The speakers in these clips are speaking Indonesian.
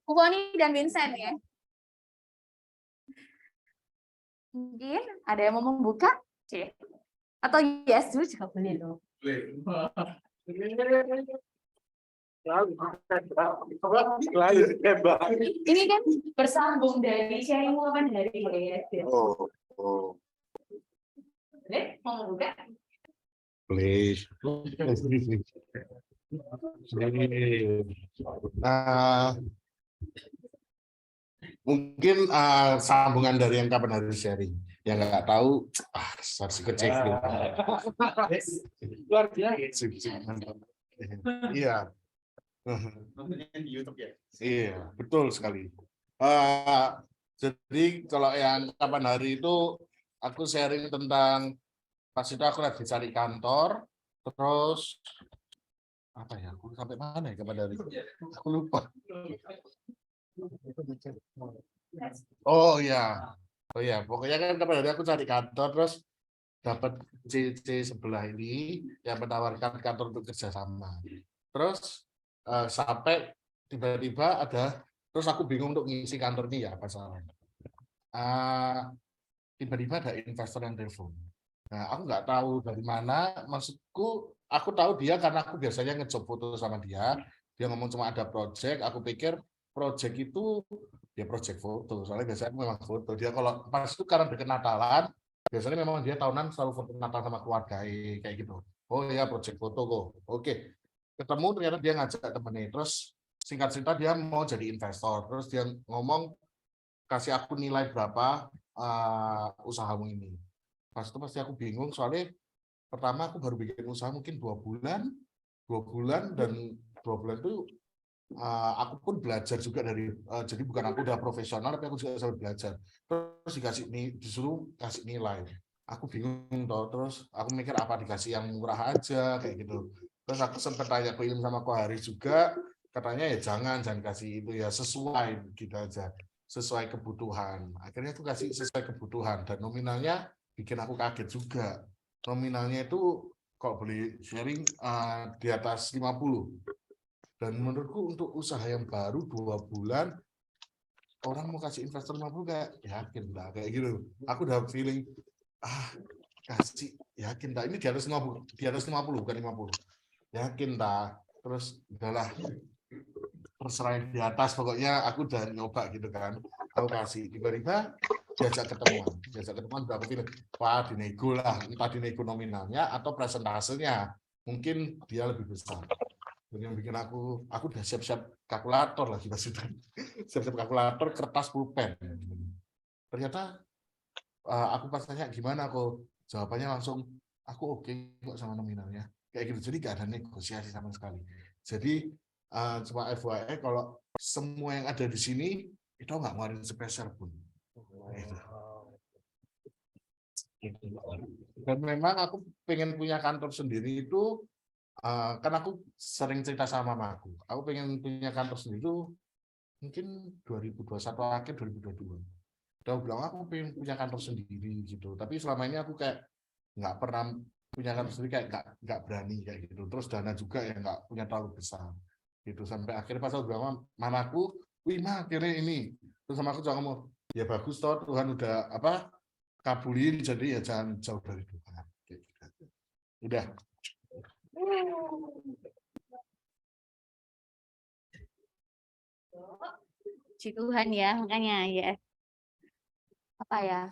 Foni dan Vincent ya. Mungkin ada yang mau membuka? Cik. Atau yes dulu juga boleh loh. Ini kan bersambung dari sharing pengalaman dari ya. Oh. Boleh? Mau membuka? Please. Mungkin sambungan dari yang kapan harus sharing. Yang nggak tahu, harus ikut cek. Luar biasa. Iya. Di YouTube ya. Iya, betul sekali. Jadi kalau yang kapan hari itu aku sharing tentang pas itu aku lagi cari kantor, terus apa ya? Aku sampai mana ya kapan hari? Aku lupa. Oh ya, pokoknya kan kapan hari aku cari kantor, terus dapat CC sebelah ini yang menawarkan kantor untuk kerjasama. Terus sampai tiba-tiba ada, terus aku bingung untuk ngisi kantor ini ya apa salahnya. Tiba-tiba ada investor yang telepon. Nah, aku nggak tahu dari mana, maksudku aku tahu dia karena aku biasanya ngejob foto sama dia. Dia ngomong cuma ada project, aku pikir project itu ya project foto. Soalnya biasanya aku memang foto. Dia kalau pas itu karena deket Natalan, biasanya memang dia tahunan selalu foto Natal sama keluarga kayak gitu. Oh iya project foto kok. Oke. Ketemu ternyata dia ngajak temennya. Terus singkat cerita dia mau jadi investor. Terus dia ngomong kasih aku nilai berapa usahamu ini. Pas itu pasti aku bingung soalnya pertama aku baru bikin usaha mungkin 2 bulan dan 2 bulan itu aku pun belajar juga dari jadi bukan aku udah profesional tapi aku juga sambil belajar. Terus disuruh kasih nilai. Aku bingung toh, terus aku mikir apa dikasih yang murah aja kayak gitu. Terus aku sempat tanya ke Ilm sama Kohari juga, katanya ya jangan kasih itu ya sesuai gitu aja, sesuai kebutuhan. Akhirnya aku kasih sesuai kebutuhan dan nominalnya bikin aku kaget juga. Nominalnya itu kok beli sharing di atas 50. Dan menurutku untuk usaha yang baru 2 bulan orang mau kasih investor 50 kayak yakin lah kayak gitu. Aku udah feeling kasih yakin tak ini di atas 50 bukan 50. Yakin tak. Terus udahlah terserah di atas pokoknya aku udah nyoba gitu kan. Aku kasih tiba-tiba diajak ketemuan udah aku pilih wah dinego lah, entah dinego nominalnya atau presentasenya mungkin dia lebih besar. Dan yang bikin aku udah siap-siap kalkulator lagi pas itu. Siap-siap kalkulator, kertas, pulpen. Ternyata aku pas tanya gimana kok, jawabannya langsung aku oke kok sama nominalnya. Kayak gitu. Jadi gak ada negosiasi sama sekali. Jadi cuma FYI kalau semua yang ada di sini itu nggak ngeluarin spesial pun. Dan memang aku pengen punya kantor sendiri itu kan aku sering cerita sama mamaku. Aku pengen punya kantor sendiri itu mungkin 2021 akhir 2022. Udah bilang aku pengen punya kantor sendiri gitu. Tapi selama ini aku kayak nggak pernah punya kantor sendiri, kayak nggak berani kayak gitu. Terus dana juga ya nggak punya terlalu besar gitu. Sampai akhirnya pas aku bilang mamaku, wih mah akhirnya ini. Terus sama aku juga ngomong, ya bagus toh Tuhan udah kabulin, jadi ya jangan jauh dari Tuhan. Gitu. Udah. Puji Tuhan ya, makanya ya apa ya,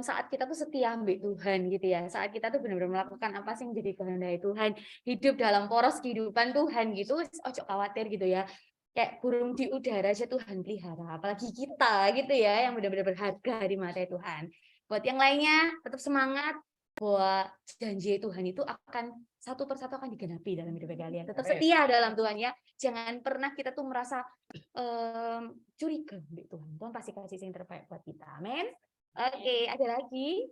saat kita tuh setia ambil Tuhan gitu ya, saat kita tuh benar-benar melakukan apa sih yang jadi kehendak Tuhan, hidup dalam poros kehidupan Tuhan gitu, ojo khawatir gitu ya, kayak burung di udara aja Tuhan pelihara, apalagi kita gitu ya yang benar-benar berharga di mata Tuhan. Buat yang lainnya tetap semangat, bahwa janji Tuhan itu akan satu persatu akan digenapi dalam hidup kalian. Tetap setia dalam Tuhan ya. Jangan pernah kita tuh merasa curiga dengan Tuhan. Tuhan pasti kasih yang terbaik buat kita. Amin. Oke, ada lagi?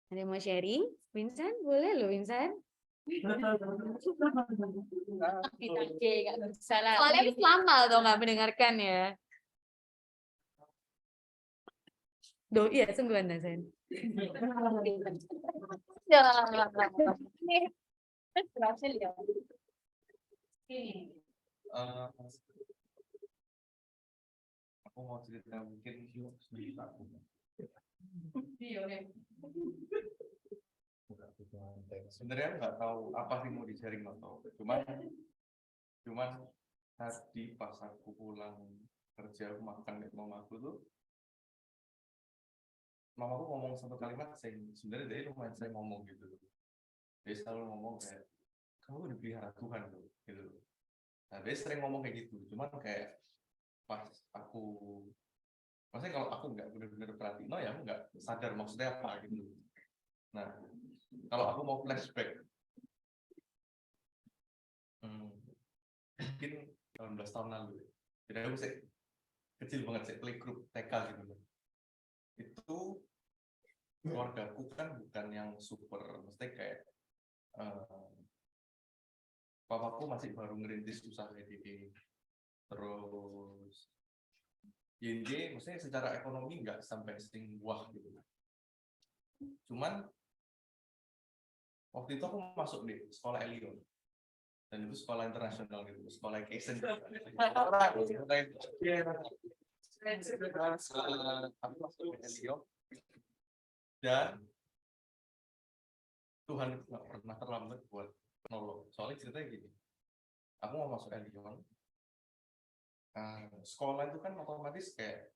Ada yang mau sharing? Vincent, boleh loh Vincent. Soalnya lama atau nggak mendengarkan ya. Iya sungguhan Sen. Ya. Ini berhasil ya. Aku mau cerita mungkin sedikit aku. Sebenarnya aku nggak tahu apa sih mau di-sharing atau cuman tadi pas aku pulang kerja aku makan di mamaku tuh mamaku ngomong satu kalimat sebenarnya dia lumayan sering ngomong gitu. Dia selalu ngomong kayak kamu dipelihara Tuhan tuh gitu. Nah dia sering ngomong kayak gitu cuman kayak pas aku maksudnya kalau aku nggak benar-benar perhatiin ya aku nggak sadar maksudnya apa gitu. Nah kalau aku mau flashback mungkin 18 tahun lalu jadi aku kecil banget playgroup TK gitu. Itu keluargaku kan bukan yang super mesti kayak papaku masih baru ngerintis usaha DE terus YNJ maksudnya secara ekonomi nggak sampai sing wah gitu. Cuman waktu itu aku masuk di sekolah Elion dan itu sekolah internasional gitu, sekolah Keisen. Aku masuk di Elion dan Tuhan itu nggak pernah terlambat buat nolong. Soalnya ceritanya gini, aku mau masuk Elion, sekolah itu kan otomatis kayak,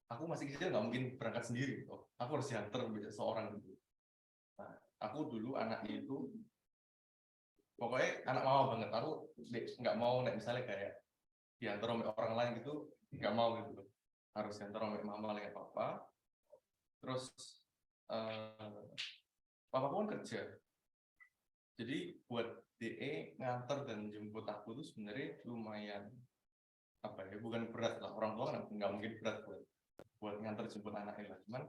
aku masih kecil nggak mungkin berangkat sendiri, gitu. Aku harus diantar seorang gitu. Nah, aku dulu anaknya itu pokoknya anak mama banget, aku nggak mau misalnya kayak diantar oleh orang lain gitu, nggak mau gitu, harus diantar oleh mama oleh papa. Terus papa pun kerja, jadi buat DE nganter dan jemput aku tuh sebenarnya lumayan apa ya, bukan berat lah, orang tua kan nggak mungkin berat buat nganter jemput anaknya lah, cuman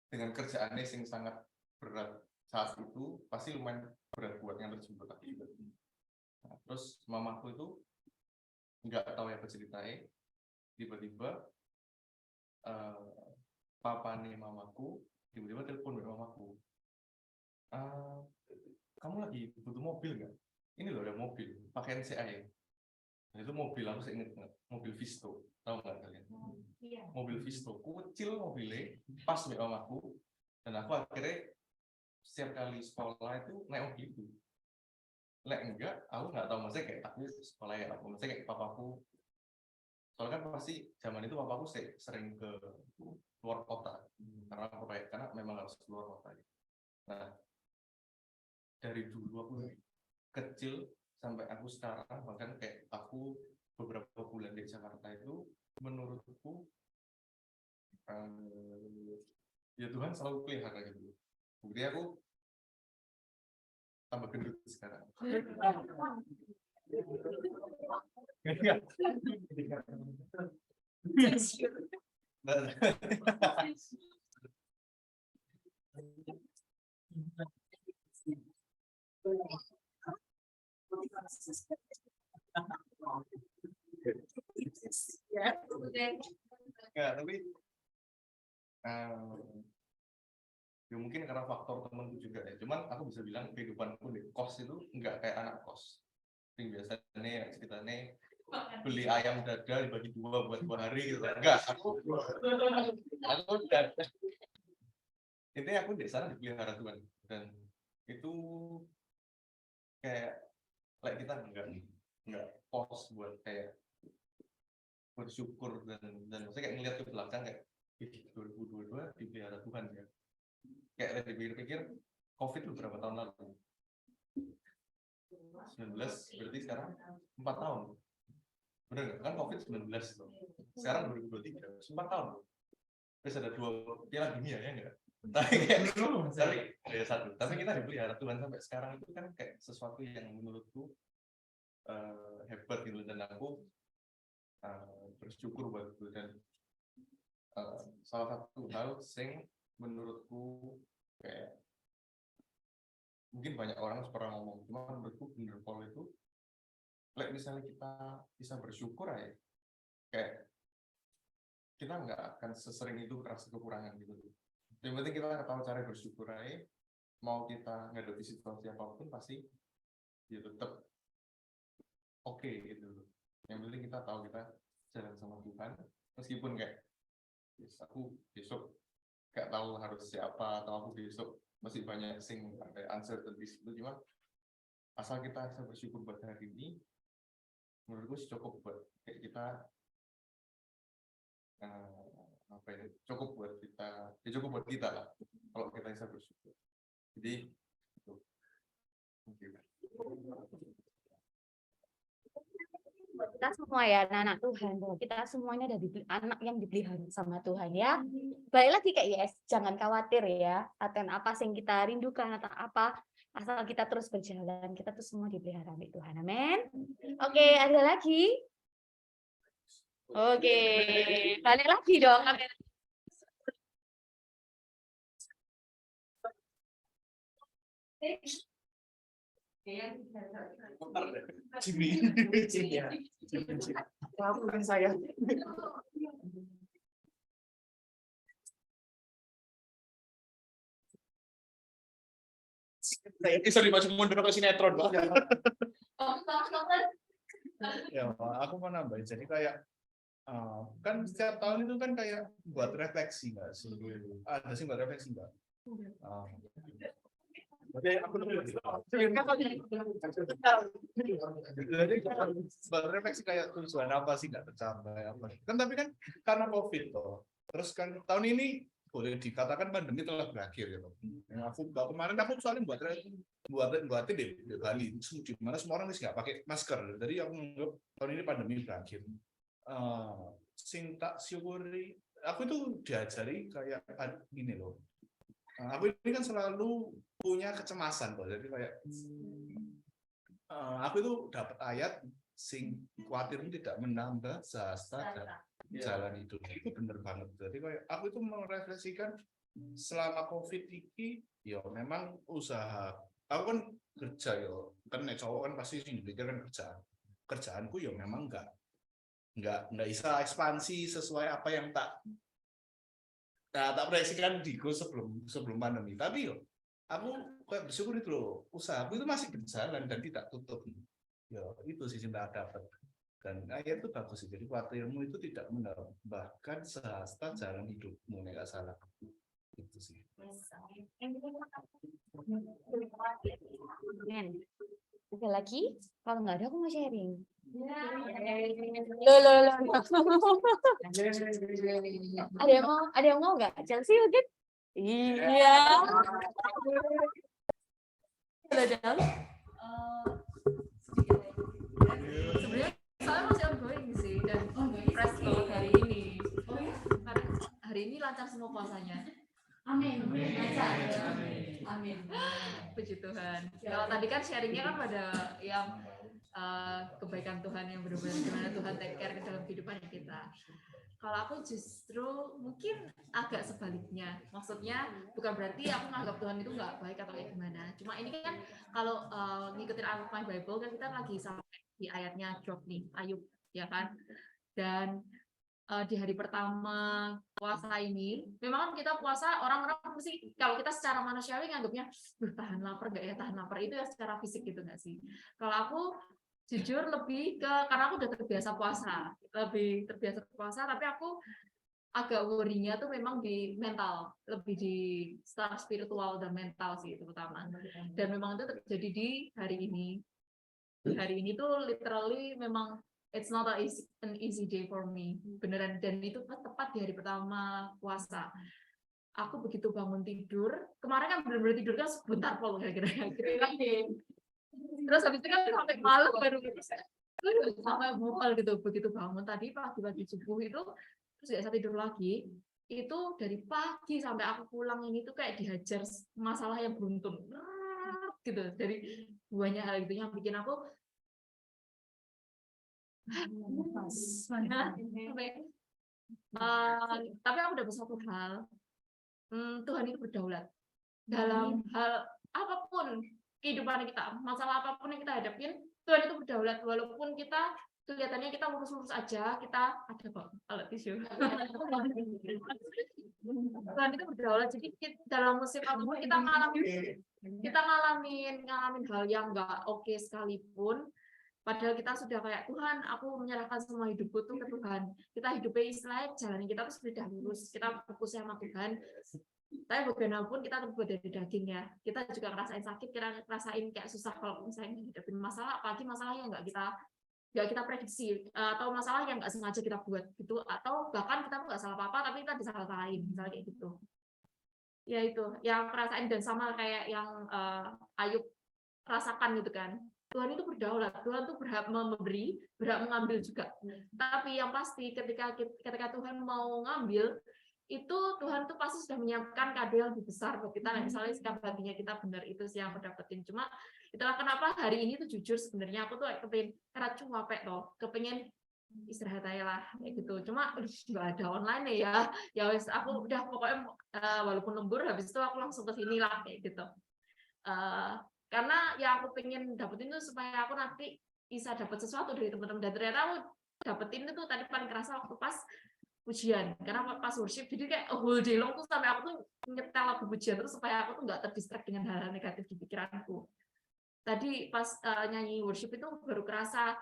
dengan kerjaannya yang sangat berat saat itu pasti lumayan berat buat nganter jemput aku juga. Nah, terus mamaku itu nggak tahu apa ceritanya, tiba-tiba papa nih mamaku tiba-tiba telepon dari mamaku, kamu lagi butuh mobil nggak? Ini loh ada mobil pakai NCA ya. Dan itu mobil aku inget nggak, mobil Visto, tahu nggak kalian? Mobil Visto kecil mobilnya, pas sama mamaku, dan aku akhirnya setiap kali sekolah itu naik mobil itu. Enggak, aku nggak tahu maksudnya kayak aku sekolah ya aku maksudnya kayak papaku. Soalnya kan pasti zaman itu papaku sering ke luar kota karena memang harus keluar kota. Nah, dari dulu aku kecil sampai aku sekarang bahkan kayak aku beberapa bulan di Jakarta itu menurutku ya Tuhan selalu pelihara gitu. Bukti aku tambah gendut sekarang. Ya, tapi ya mungkin karena faktor temanku juga ya. Cuman aku bisa bilang kehidupanku di kos itu nggak kayak anak kos. Yang biasanya ceritanya beli ayam dada dibagi 2 buat 2 hari gitu. Enggak, aku udah intinya aku di sana dipelihara Tuhan dan itu kayak kita nggak pos buat kayak bersyukur dan maksudnya kayak ngeliat ke belakang kayak 2022 dipelihara Tuhan ya. Kayak dipikir-pikir COVID itu berapa tahun lalu? 19 berarti sekarang 4 tahun. Benar nggak? Kan COVID 19 tuh. Sekarang 2023, 4 tahun. Terus ada 2 Piala Dunia ya enggak? Tapi ada 1. Tapi kita dipelihara Tuhan sampai sekarang itu kan kayak sesuatu yang menurutku hebat gitu dan aku bersyukur buat itu dan salah satu hal yang menurutku kayak mungkin banyak orang pernah ngomong, cuma menurutku bener kalau itu misalnya kita bisa bersyukur ya kayak kita nggak akan sesering itu merasa kekurangan gitu. Yang penting kita tahu cara bersyukur aja. Mau kita ngadepi situasi apapun pasti ya tetap oke gitu. Yang penting kita tahu kita jalan sama Tuhan, meskipun kayak yes, aku besok nggak tahu harus siapa, atau aku besok masih banyak ada uncertainties itu, cuma asal kita bisa bersyukur buat hari ini, menurutku cukup buat kayak kita apa ya, cukup buat kita, ya cukup buat kita lah kalau kita bisa bersyukur. Jadi itu. Thank you. Kita semua ya anak Tuhan, bahwa kita semuanya ada anak yang dipelihara sama Tuhan ya. Balik lagi kayak yes, jangan khawatir ya akan apa yang kita rindukan atau apa, asal kita terus berjalan, kita tuh semua dipelihara oleh Tuhan. Amin. Oke, ada lagi? Oke, balik lagi dong. Jimmy ya. Bukan saya. Saya bisa dimasukin mundur ke sinetron, Pak. Ya, aku mau nambahin. Jadi kayak kan setiap tahun itu kan kayak buat refleksi nggak sih? Ada sih buat refleksi nggak? Oke, aku jadi buat refleksi kayak tujuan apa sih nggak tercapai apa? Kan tapi kan karena COVID toh. Terus kan tahun ini boleh dikatakan pandemi telah berakhir gitu. Yang kemarin aku soalnya buat di Bali, di mana semua orang nggak pakai masker. Jadi aku menganggap tahun ini pandemi berakhir. Sing tak syukuri, aku itu diajari kayak gini loh. Aku ini kan selalu punya kecemasan kok, jadi kayak aku itu dapat ayat sing khawatir tidak menambah sahasta dan jalan hidup. Itu bener banget. Jadi kayak aku itu merefleksikan selama COVID ini, ya memang usaha. Aku kan kerja ya, kan cowok kan pasti sih dipikir kan kerjaanku ya memang nggak bisa ekspansi sesuai apa yang tak proyeksikan digo sebelum pandemi. Tapi yo aku kayak bersyukur itu loh, usahaku itu masih berjalan dan tidak tutup. Ya itu sih cinta dapat. Dan ayat itu bagus sih. Jadi khawatirmu itu tidak menambahkan sehasta jalan hidupmu, nggak salah. Itu sih. Ada lagi? Kalau nggak ada aku mau sharing. Ada yang mau nggak? Chelsea mungkin? Iya. Sebenarnya saya masih ongoing sih dan fresh banget hari ini. Hari ini lancar semua puasanya. Amin. Amin. Puji Tuhan. Kalau tadi kan sharingnya kan pada yang kebaikan Tuhan yang benar-benar gimana Tuhan take care ke dalam kehidupan kita. Kalau aku justru mungkin agak sebaliknya. Maksudnya bukan berarti aku menganggap Tuhan itu nggak baik atau kayak gimana. Cuma ini kan kalau ngikutin My Bible kan kita lagi sampai di ayatnya Job nih, Ayub, ya kan. Dan di hari pertama puasa ini, memang kan kita puasa orang-orang mesti kalau kita secara manusiawi nganggapnya, tahan lapar nggak ya, tahan lapar itu ya secara fisik gitu nggak sih? Kalau aku jujur lebih ke karena aku udah terbiasa puasa, tapi aku agak worry-nya tuh memang di mental, lebih di secara spiritual dan mental sih terutama. Dan memang itu terjadi di hari ini. Hari ini tuh literally memang it's not an easy day for me, beneran. Dan itu tepat di hari pertama puasa. Aku begitu bangun tidur, kemarin kan benar-benar tidur kan sebentar pol kira-kira. Terus habis itu kan sampai malam baru sampai mual gitu. Begitu bangun tadi pagi-pagi subuh itu, terus nggak bisa tidur lagi. Itu dari pagi sampai aku pulang ini tuh kayak dihajar masalah yang beruntun gitu. Dari banyak hal gitu yang bikin aku tapi aku udah satu hal, Tuhan itu berdaulat dalam hal apapun kehidupan kita, masalah apapun yang kita hadapin, Tuhan itu berdaulat. Walaupun kita kelihatannya kita lurus-lurus aja, kita ada kok alat tisu. Tuhan itu berdaulat. Jadi dalam musim apapun kita ngalamin hal yang nggak oke sekalipun. Padahal kita sudah kayak Tuhan, aku menyerahkan semua hidupku tuh ke Tuhan. Kita hidupnya istilahnya jalan kita tuh sudah lurus. Kita fokus sama Tuhan. Tapi bagaimanapun kita terbuat dari daging ya. Kita juga ngerasain sakit, kita ngerasain kayak susah kalau misalnya menghadapi masalah, apalagi masalah yang nggak kita prediksi, atau masalah yang nggak sengaja kita buat gitu, atau bahkan kita tuh nggak salah apa-apa tapi kita disalah-salahin, misalnya kayak gitu. Ya itu yang ngerasain, dan sama kayak yang Ayub rasakan gitu kan. Tuhan itu berdaulat, Tuhan tuh berhak memberi, berhak mengambil juga. Tapi yang pasti ketika Tuhan mau ngambil, itu Tuhan tuh pasti sudah menyiapkan kado yang lebih besar buat kita. Nah, misalnya sikap hatinya kita benar, itu sih yang aku dapetin. Cuma itulah kenapa hari ini tuh jujur sebenarnya aku tuh kepengen, karena cuma capek toh, kepengen istirahat aja lah kayak gitu. Cuma nggak ada online ya wes aku udah pokoknya walaupun lembur, habis itu aku langsung ke sini lah kayak gitu. Karena yang aku pengen dapetin itu supaya aku nanti bisa dapat sesuatu dari teman-teman, dan ternyata aku dapetin itu tadi paling kerasa waktu pas ujian, karena pas worship jadi kayak whole day long tuh sampai aku tuh nyetel lagu pujian terus supaya aku tuh nggak terdistract dengan hal-hal negatif di pikiranku. Tadi pas nyanyi worship itu baru kerasa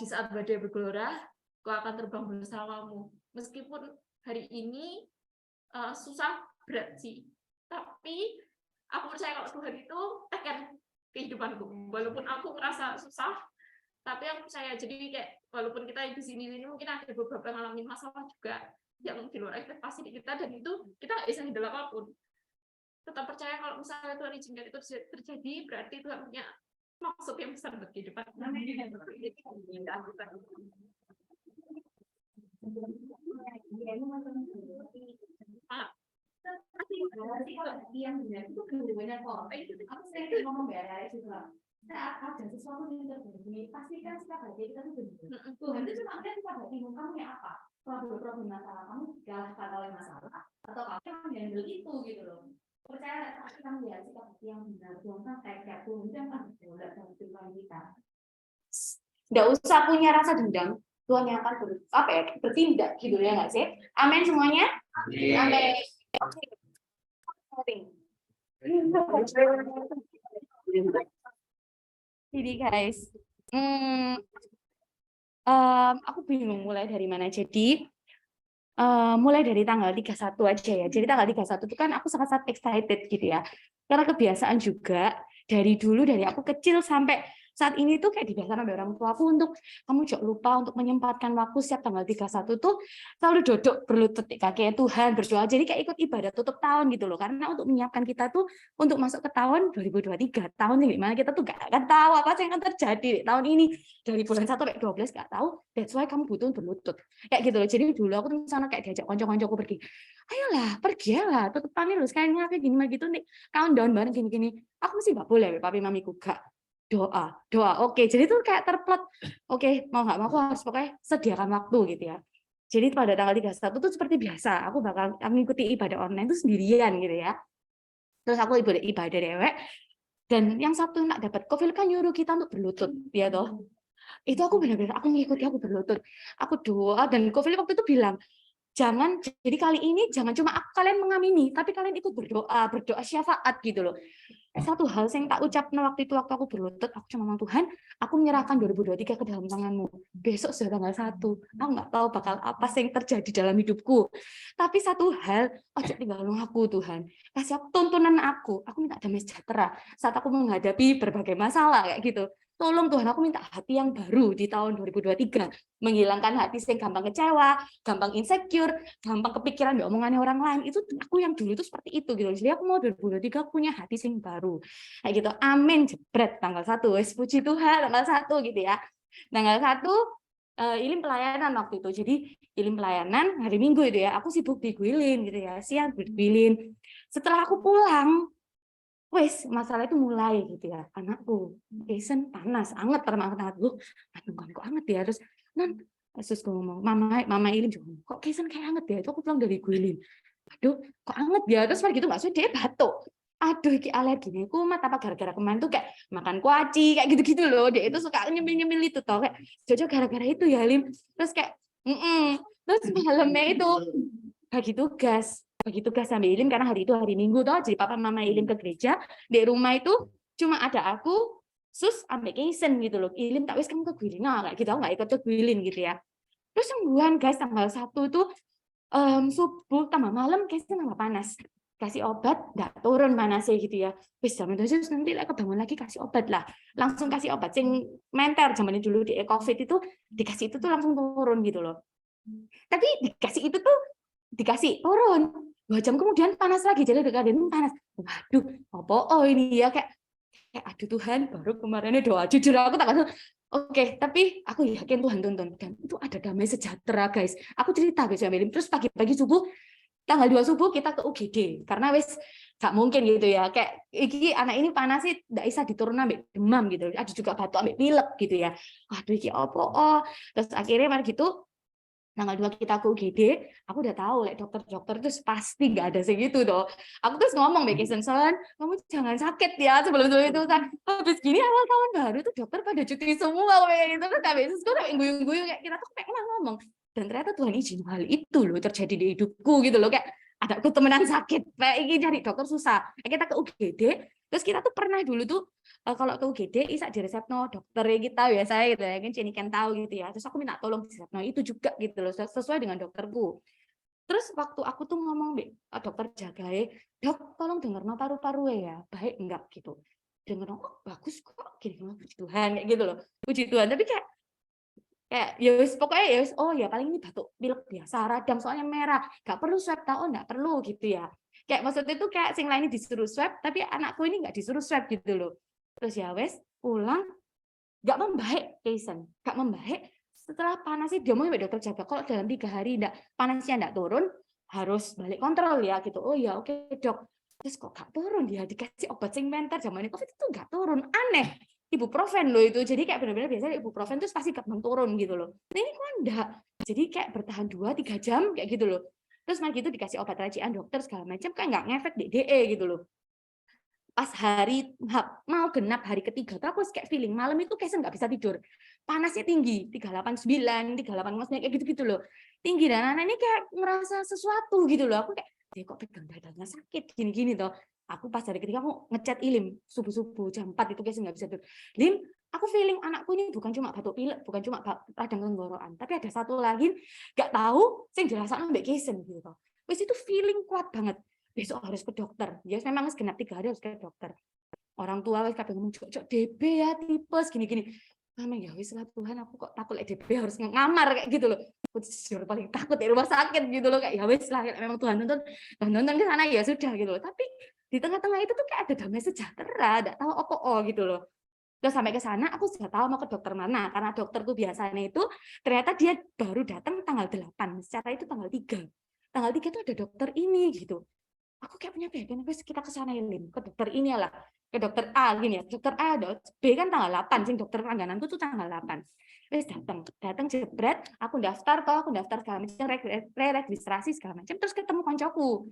di saat badai bergelora, kau akan terbang bersamamu. Meskipun hari ini susah, berat sih, tapi aku percaya kalau Tuhan itu akan kehidupanku. Walaupun aku ngerasa susah, tapi aku percaya. Jadi kayak walaupun kita di sini mungkin ada beberapa yang ngalamin masalah juga yang di luar ekspektasi kita, dan itu kita nggak bisa handle apapun. Tetap percaya kalau misalnya Tuhan izinkan itu terjadi, berarti Tuhan punya maksud yang besar buat kehidupan. Yang benar itu benar kok. Aku sering ngomong ya itu lah. Saat ada sesuatu yang terjadi, pastikan sikap hati kita tuh benar. Tuhan itu cuma lihat sikap hatimu, kamu yang apa? Problem masalah kamu dikalahkan oleh masalah, atau kamu yang handle itu gitu loh. Percaya pasti kamu lihat sikap hati yang benar. Tuhan kan kayak Tuhan itu akan berdaulat dalam kehidupan kita. Nggak usah punya rasa dendam. Tuhan yang akan bertindak gitu ya nggak sih? Amin semuanya. Amin. Jadi guys, aku bingung mulai dari mana. Jadi mulai dari tanggal 31 aja ya. Jadi tanggal 31 itu kan aku sangat-sangat excited gitu ya. Karena kebiasaan juga dari dulu, dari aku kecil sampai saat ini tuh kayak dibiasakan oleh orang tua aku untuk kamu jangan lupa untuk menyempatkan waktu setiap tanggal 31 tuh selalu duduk berlutut di kaki Tuhan, berdoa. Jadi kayak ikut ibadah tutup tahun gitu loh. Karena untuk menyiapkan kita tuh untuk masuk ke tahun 2023, tahun yang dimana kita tuh gak akan tahu apa yang akan terjadi di tahun ini. Dari bulan 1 sampai 12 gak tahu. That's why kamu butuh berlutut. Kayak gitu loh. Jadi dulu aku tuh misalnya kayak diajak konco-koncoku pergi. Ayolah, pergi lah, tutup tahun lu sekali kayak gini gitu nih. Countdown bareng gini-gini. Aku mesti gak boleh, papi mamiku gak. Doa. Oke, jadi tuh kayak terplot. Oke, mau nggak mau aku harus pokoknya sediakan waktu gitu ya. Jadi pada tanggal 31 tuh seperti biasa, aku bakal mengikuti ibadah online itu sendirian gitu ya. Terus aku ibadah dewek, dan yang satu nak dapat Kofil kan nyuruh kita untuk berlutut, ya toh. Itu aku benar-benar aku mengikuti, aku berlutut, aku doa, dan Kofil waktu itu bilang, jadi kali ini jangan cuma kalian mengamini, tapi kalian ikut berdoa syafaat gitu loh. Satu hal yang tak ucapkan waktu aku berlutut, aku cuma ngomong, Tuhan, aku menyerahkan 2023 ke dalam tanganmu. Besok sudah tanggal 1, aku nggak tahu bakal apa yang terjadi dalam hidupku. Tapi satu hal, ojo tinggalin aku Tuhan. Kasih aku tuntunan aku minta damai sejahtera saat aku menghadapi berbagai masalah kayak gitu. Tolong Tuhan, aku minta hati yang baru di tahun 2023. Menghilangkan hati yang gampang kecewa, gampang insecure, gampang kepikiran omongannya orang lain. Itu aku yang dulu itu seperti itu gitu. Jadi aku mau 2023 aku punya hati yang baru. Kayak gitu. Amin. Jebret tanggal 1. Wes puji Tuhan tanggal 1 gitu ya. Tanggal 1 ilim pelayanan waktu itu. Jadi ilim pelayanan hari Minggu itu ya. Aku sibuk di Guilin gitu ya. Siang di Guilin. Setelah aku pulang, wes masalah itu mulai gitu ya. Anakku Jason panas anget termangat lu aduh kok anget ya. Terus Yesus ngomong mama Ilim juga kok Jason kayak anget ya. Itu aku pulang dari Guilin, aduh kok anget ya. Terus gitu nggak sudah dia batuk. aduh iki alergi nih kumat apa gara-gara kemarin tuh kayak makan kuaci kayak gitu-gitu loh. Dia itu suka nyemil-nyemil itu toh kayak Jojo gara-gara itu ya Lim. Terus kayak terus malamnya itu bagi tugas sama Ilim karena hari itu hari Minggu toh, jadi papa mama Ilim ke gereja, di rumah itu cuma ada aku, Sus, ambek Keisen gitu loh. Ilim tak wis kamu ke Guilin kayak gitu, aku nggak ikut ke Guilin gitu ya. Terus sembuhan guys tanggal 1 itu subuh tambah malam Keisen tambah panas. Kasih obat nggak turun panasnya gitu ya. Wis jam itu nanti lek kebangun lagi kasih obat lah. Langsung kasih obat sing menter zamannya dulu di Covid itu dikasih itu tuh langsung turun gitu loh. Tapi dikasih itu tuh dikasih turun 2 jam kemudian panas lagi, jadi dekadin panas. Waduh, apa ini ya kayak aduh Tuhan, baru kemarinnya doa jujur aku tak oke, tapi aku yakin Tuhan tuntun dan itu ada damai sejahtera guys. Aku cerita guys sama Elim, terus pagi-pagi subuh tanggal 2 subuh kita ke UGD karena wes gak mungkin gitu ya kayak iki anak ini panas sih nggak bisa diturun ambek demam gitu, ada juga batuk ambek pilek gitu ya. Aduh iki apa terus akhirnya mari gitu tanggal 2 kita ke UGD, aku udah tahu dokter-dokter itu pasti nggak ada segitu toh. Aku terus ngomong Keisen, kamu jangan sakit ya sebelum itu kan. Habis gini awal tahun baru tuh dokter pada cuti semua kayak gitu. Terus habis itu kayak guyung-guyung kayak kita tuh kayak ngomong. Dan ternyata Tuhan izin hal itu loh terjadi di hidupku gitu loh kayak ada aku temenan sakit kayak ini cari dokter susah. Kita ke UGD, terus kita tuh pernah dulu tuh kalau ke UGD isak di resepno dokter kita biasa gitu ya kan Jenny kan tahu gitu ya. Terus aku minta tolong di resepno itu juga gitu loh sesuai dengan dokterku. Terus waktu aku tuh ngomong dokter jagae, "Dok, tolong dengerno paru-paru ya, baik enggak?" gitu. Dengerno, "Oh, bagus kok." Gini, puji Tuhan kayak gitu loh. Puji Tuhan, tapi kayak ya wis pokoknya ya wis oh ya paling ini batuk pilek biasa radang soalnya merah nggak perlu swab tahu nggak perlu gitu ya kayak maksudnya itu kayak sing lain disuruh swab tapi anakku ini nggak disuruh swab gitu loh. Terus ya wes pulang nggak membaik Keisen nggak membaik setelah panasnya dia mau dokter jaga kalau dalam 3 hari panasnya nggak turun harus balik kontrol ya gitu. Oh ya oke dok. Terus kok nggak turun dia dikasih obat sing menter zaman Covid itu nggak turun aneh. Ibuprofen loh itu, jadi kayak benar-benar biasanya ibuprofen terus pasti gampang turun gitu loh. Nah ini kok enggak, jadi kayak bertahan 2-3 jam kayak gitu loh. Terus malah gitu dikasih obat racian dokter segala macam kayak nggak ngefek di DE gitu loh. Pas hari mau genap hari ketiga tuh aku kayak feeling malam itu kayak nggak bisa tidur. Panasnya tinggi 389, 385 kayak gitu-gitu loh. Tinggi dan anak ini kayak ngerasa sesuatu gitu loh. Aku kayak dia kok pegang dadanya sakit gini-gini toh. Aku pas hari ketiga aku ngechat Ilim subuh-subuh jam 4 itu kayak nggak bisa tidur. Lim, aku feeling anakku ini bukan cuma batuk pilek, bukan cuma radang tenggorokan, tapi ada satu lagi nggak tahu sing dirasakan Mbak Keisen gitu toh. Wis itu feeling kuat banget. Besok harus ke dokter. Ya memang genap 3 hari harus ke dokter. Orang tua wis kadang ngomong cocok DB ya tipes gini-gini. Mama ya wis lah Tuhan aku kok takut DB harus ngamar kayak gitu loh. Aku jujur paling takut di rumah sakit gitu loh kayak ya wis lah memang Tuhan nonton ke sana ya sudah gitu loh. Tapi di tengah-tengah itu tuh kayak ada damai sejahtera, enggak tahu apa gitu loh. Terus sampai ke sana aku sudah tahu mau ke dokter mana karena dokter tuh biasanya itu ternyata dia baru datang tanggal 8. Secara itu tanggal 3. Tanggal 3 tuh ada dokter ini gitu. Aku kayak punya keyakinan kita ke sana Lim, ke dokter ini lah, ke dokter A gini ya. Dokter A, B kan tanggal 8, sing dokter langgananku tuh tanggal 8. Wes datang jebret, aku daftar segala macam, registrasi segala macam, terus ketemu koncoku,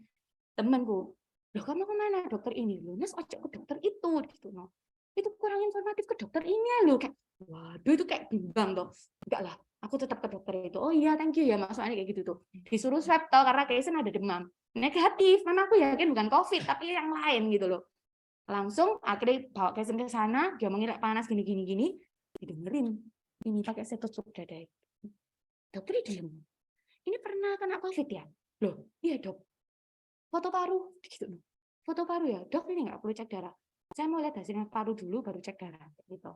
temanku. Loh kamu kemana dokter ini? Loh Nes ojek ke dokter itu gitu no. Itu kurang informatif ke dokter ini loh kayak waduh itu kayak bimbang toh. Enggak lah, aku tetap ke dokter itu. Oh iya thank you ya maksudnya kayak gitu tuh. Disuruh swab toh karena Keisen ada demam. Negatif, memang aku yakin bukan COVID tapi yang lain gitu loh. Langsung akhirnya bawa Keisen ke sana, dia mengira panas gini didengerin. Ini pakai stetoskop dada. Dokter diem. Ini pernah kena COVID ya? Loh, iya dok. Foto paru gitu. Foto paru ya dok ini nggak perlu cek darah, saya mau lihat hasilnya paru dulu baru cek darah gitu.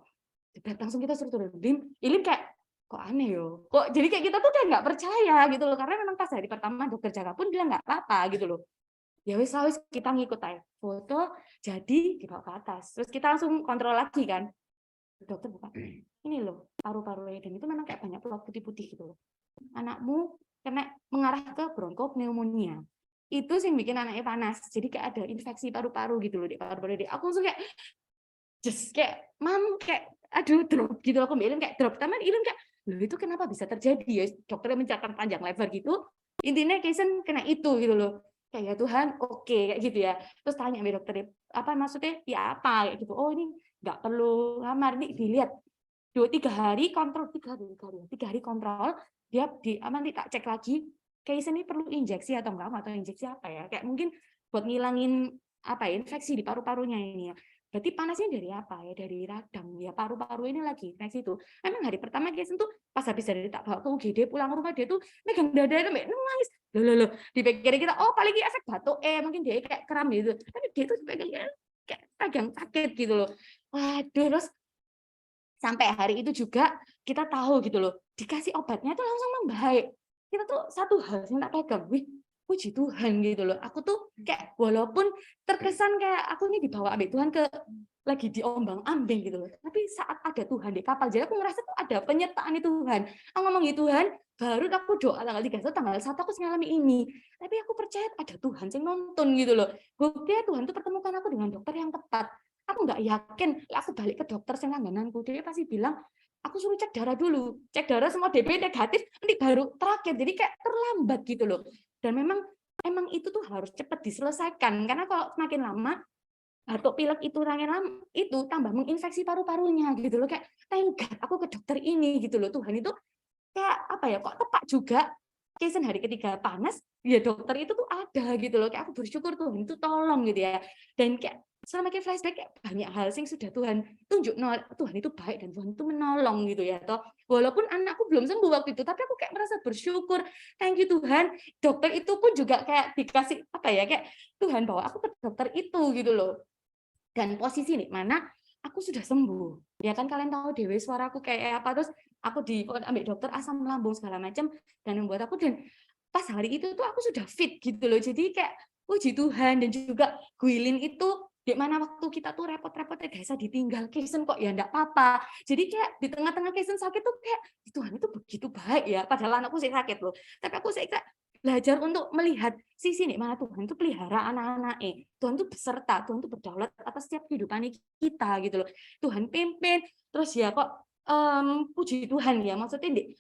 Langsung kita suruh turun. Ilim kayak kok aneh yo kok jadi kayak kita tuh kayak nggak percaya gitu loh karena memang pas hari pertama dokter jaga pun bilang nggak apa-apa gitu loh. Ya wis kita ngikut aja foto jadi dibawa ke atas terus kita langsung kontrol lagi kan dokter buka ini loh paru-parunya dan itu memang kayak banyak peluk putih-putih gitu loh. Anakmu kena mengarah ke bronkopneumonia. Itu sih bikin anaknya panas. Jadi kayak ada infeksi paru-paru gitu loh di paru-paru dia. Aku langsung kayak just kayak mam kayak aduh drop gitu loh. Aku Ilim kayak drop. Tapi Ilim kayak loh itu kenapa bisa terjadi ya? Dokternya menceritakan panjang lebar gitu. Intinya Keisen kena itu gitu loh. kayak ya Tuhan, oke kayak gitu ya. Terus tanya sama dokter, apa maksudnya? Ya apa kayak gitu. Oh ini nggak perlu lamar, nih dilihat 2-3 hari kontrol, 3 hari kontrol, dia nanti tak cek lagi, case ini perlu injeksi atau enggak, atau injeksi apa ya, kayak mungkin buat ngilangin apa ya, infeksi di paru-parunya ini ya. Berarti panasnya dari apa ya, dari radang ya, paru-paru ini lagi infeksi itu. Emang hari pertama case itu pas habis dari tak bawa ke UGD, pulang rumah dia tuh megang dada sampai nangis. Loh, dipikir kita oh paling efek batuk mungkin dia kayak kram gitu, tapi dia tuh kayak pegang sakit gitu loh. Waduh, terus sampai hari itu juga kita tahu gitu loh, dikasih obatnya tuh langsung membaik. Kita tuh satu hal yang tak pegang, wih, puji Tuhan gitu loh. Aku tuh kayak walaupun terkesan kayak aku ini dibawa ambil Tuhan ke lagi diombang-ambing gitu loh. Tapi saat ada Tuhan di kapal, jadi aku ngerasa tuh ada penyertaan Tuhan. Aku ngomong gitu Tuhan, baru aku doa tanggal 31 tanggal 1 aku mengalami ini. Tapi aku percaya ada Tuhan yang nonton gitu loh. Buktinya Tuhan tuh pertemukan aku dengan dokter yang tepat. Aku nggak yakin, aku balik ke dokter yang langgananku, dia pasti bilang, aku suruh cek darah dulu, cek darah semua DB negatif, nanti baru terakhir, jadi kayak terlambat gitu loh. Dan memang itu tuh harus cepat diselesaikan, karena kalau semakin lama, batuk pilek itu lama itu tambah menginfeksi paru-parunya gitu loh, kayak thank God aku ke dokter ini gitu loh. Tuhan itu kayak apa ya, kok tepat juga. Case hari ketiga panas, ya dokter itu tuh ada gitu loh. Kayak aku bersyukur Tuhan itu tolong gitu ya. Dan kayak selama kayak flashback kayak banyak hal yang sudah Tuhan tunjuk, Tuhan itu baik dan Tuhan itu menolong gitu ya. Toh walaupun anakku belum sembuh waktu itu, tapi aku kayak merasa bersyukur. Thank you Tuhan. Dokter itu pun juga kayak dikasih apa ya, kayak Tuhan bawa aku ke dokter itu gitu loh. Dan posisi nih mana aku sudah sembuh. Ya kan kalian tahu dewe suaraku kayak apa, terus aku ambil dokter asam lambung segala macam dan membuat aku, dan pas hari itu tuh aku sudah fit gitu loh. Jadi kayak puji Tuhan. Dan juga Guilin itu di mana waktu kita tuh repot-repotnya guys ditinggal Kesen kok ya enggak apa-apa. Jadi kayak di tengah-tengah Kesen sakit tuh kayak Tuhan itu begitu baik ya, padahal anakku sih sakit loh. Tapi aku sih belajar untuk melihat sisi nih mana Tuhan itu pelihara anak-anak Tuhan itu beserta, Tuhan itu berdaulat atas setiap kehidupan kita gitu loh. Tuhan pimpin, terus ya kok puji Tuhan ya, maksudnya di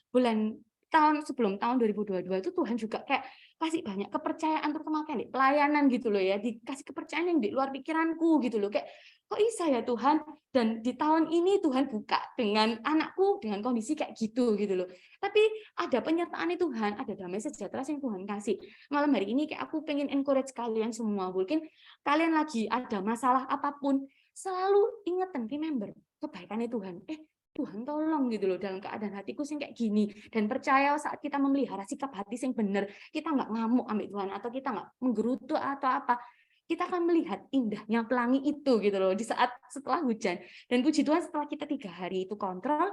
sebelum tahun 2022 itu Tuhan juga kayak kasih banyak kepercayaan, terutama kayak di pelayanan gitu loh ya, dikasih kepercayaan yang di luar pikiranku gitu loh, kayak kok bisa ya Tuhan. Dan di tahun ini Tuhan buka dengan anakku dengan kondisi kayak gitu loh. Tapi ada penyertaan Tuhan, ada damai sejahtera yang Tuhan kasih. Malam hari ini kayak aku pengen encourage kalian semua, mungkin kalian lagi ada masalah apapun, selalu ingetin, remember kebaikannya Tuhan. Tuhan tolong gitu loh dalam keadaan hatiku sing kayak gini, dan percaya saat kita memelihara sikap hati sing bener, kita nggak ngamuk ambil Tuhan atau kita nggak menggerutu atau apa, kita akan melihat indahnya pelangi itu gitu loh di saat setelah hujan. Dan puji Tuhan setelah kita 3 hari itu kontrol,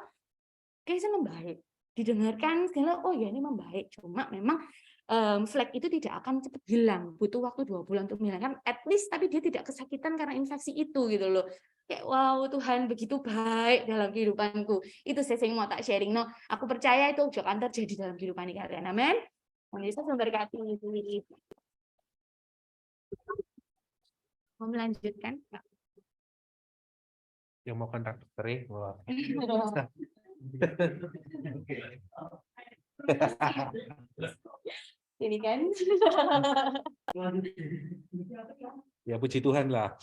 kayaknya membaik, didengarkan segala, oh ya ini membaik, cuma memang flek itu tidak akan cepat hilang, butuh waktu 2 bulan untuk menghilangkan at least, tapi dia tidak kesakitan karena infeksi itu gitu loh. Kayak wow, Tuhan begitu baik dalam kehidupanku. Itu saya yang mau tak sharing. No, aku percaya itu juga akan terjadi dalam kehidupan kalian. Amin. Yesus memberkati. Mau melanjutkan? Yang mau kontak dokter wah. Ini kan. Ya puji Tuhan lah.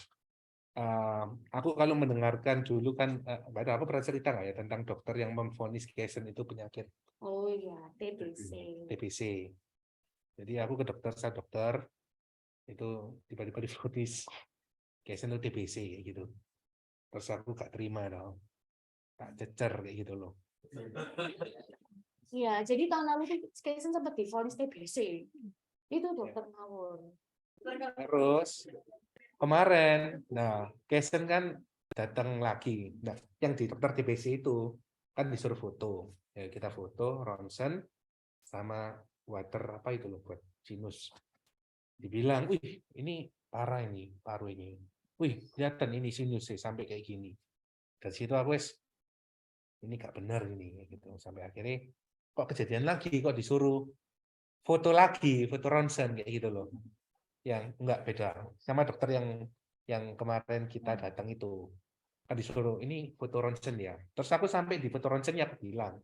Aku kalau mendengarkan dulu kan, aku pernah cerita nggak ya tentang dokter yang memvonis Kesen itu penyakit Oh iya, TBC. TBC. Jadi aku ke dokter itu tiba-tiba divonis Kesen itu TBC kayak gitu. Terus aku gak terima dong, tak cecer kayak gitu loh. Iya, jadi tahun lalu Kesen sempat divonis TBC. Itu dokter ngawur. Terus kemarin, Kesen kan datang lagi. Nah, yang di dokter TBC itu kan disuruh foto. Ya, kita foto, ronsen, sama water apa itu loh buat sinus. Dibilang, wih ini parah ini, paru ini. Wih, kelihatan ini sinus sampai kayak gini. Dari situ aku ini gak benar ini gitu. Sampai akhirnya kok kejadian lagi, kok disuruh foto lagi, foto ronsen kayak gitu loh. Yang enggak beda sama dokter yang kemarin kita datang itu. Kan disuruh ini foto ronsen ya. Terus aku sampai di foto ronsennya aku bilang,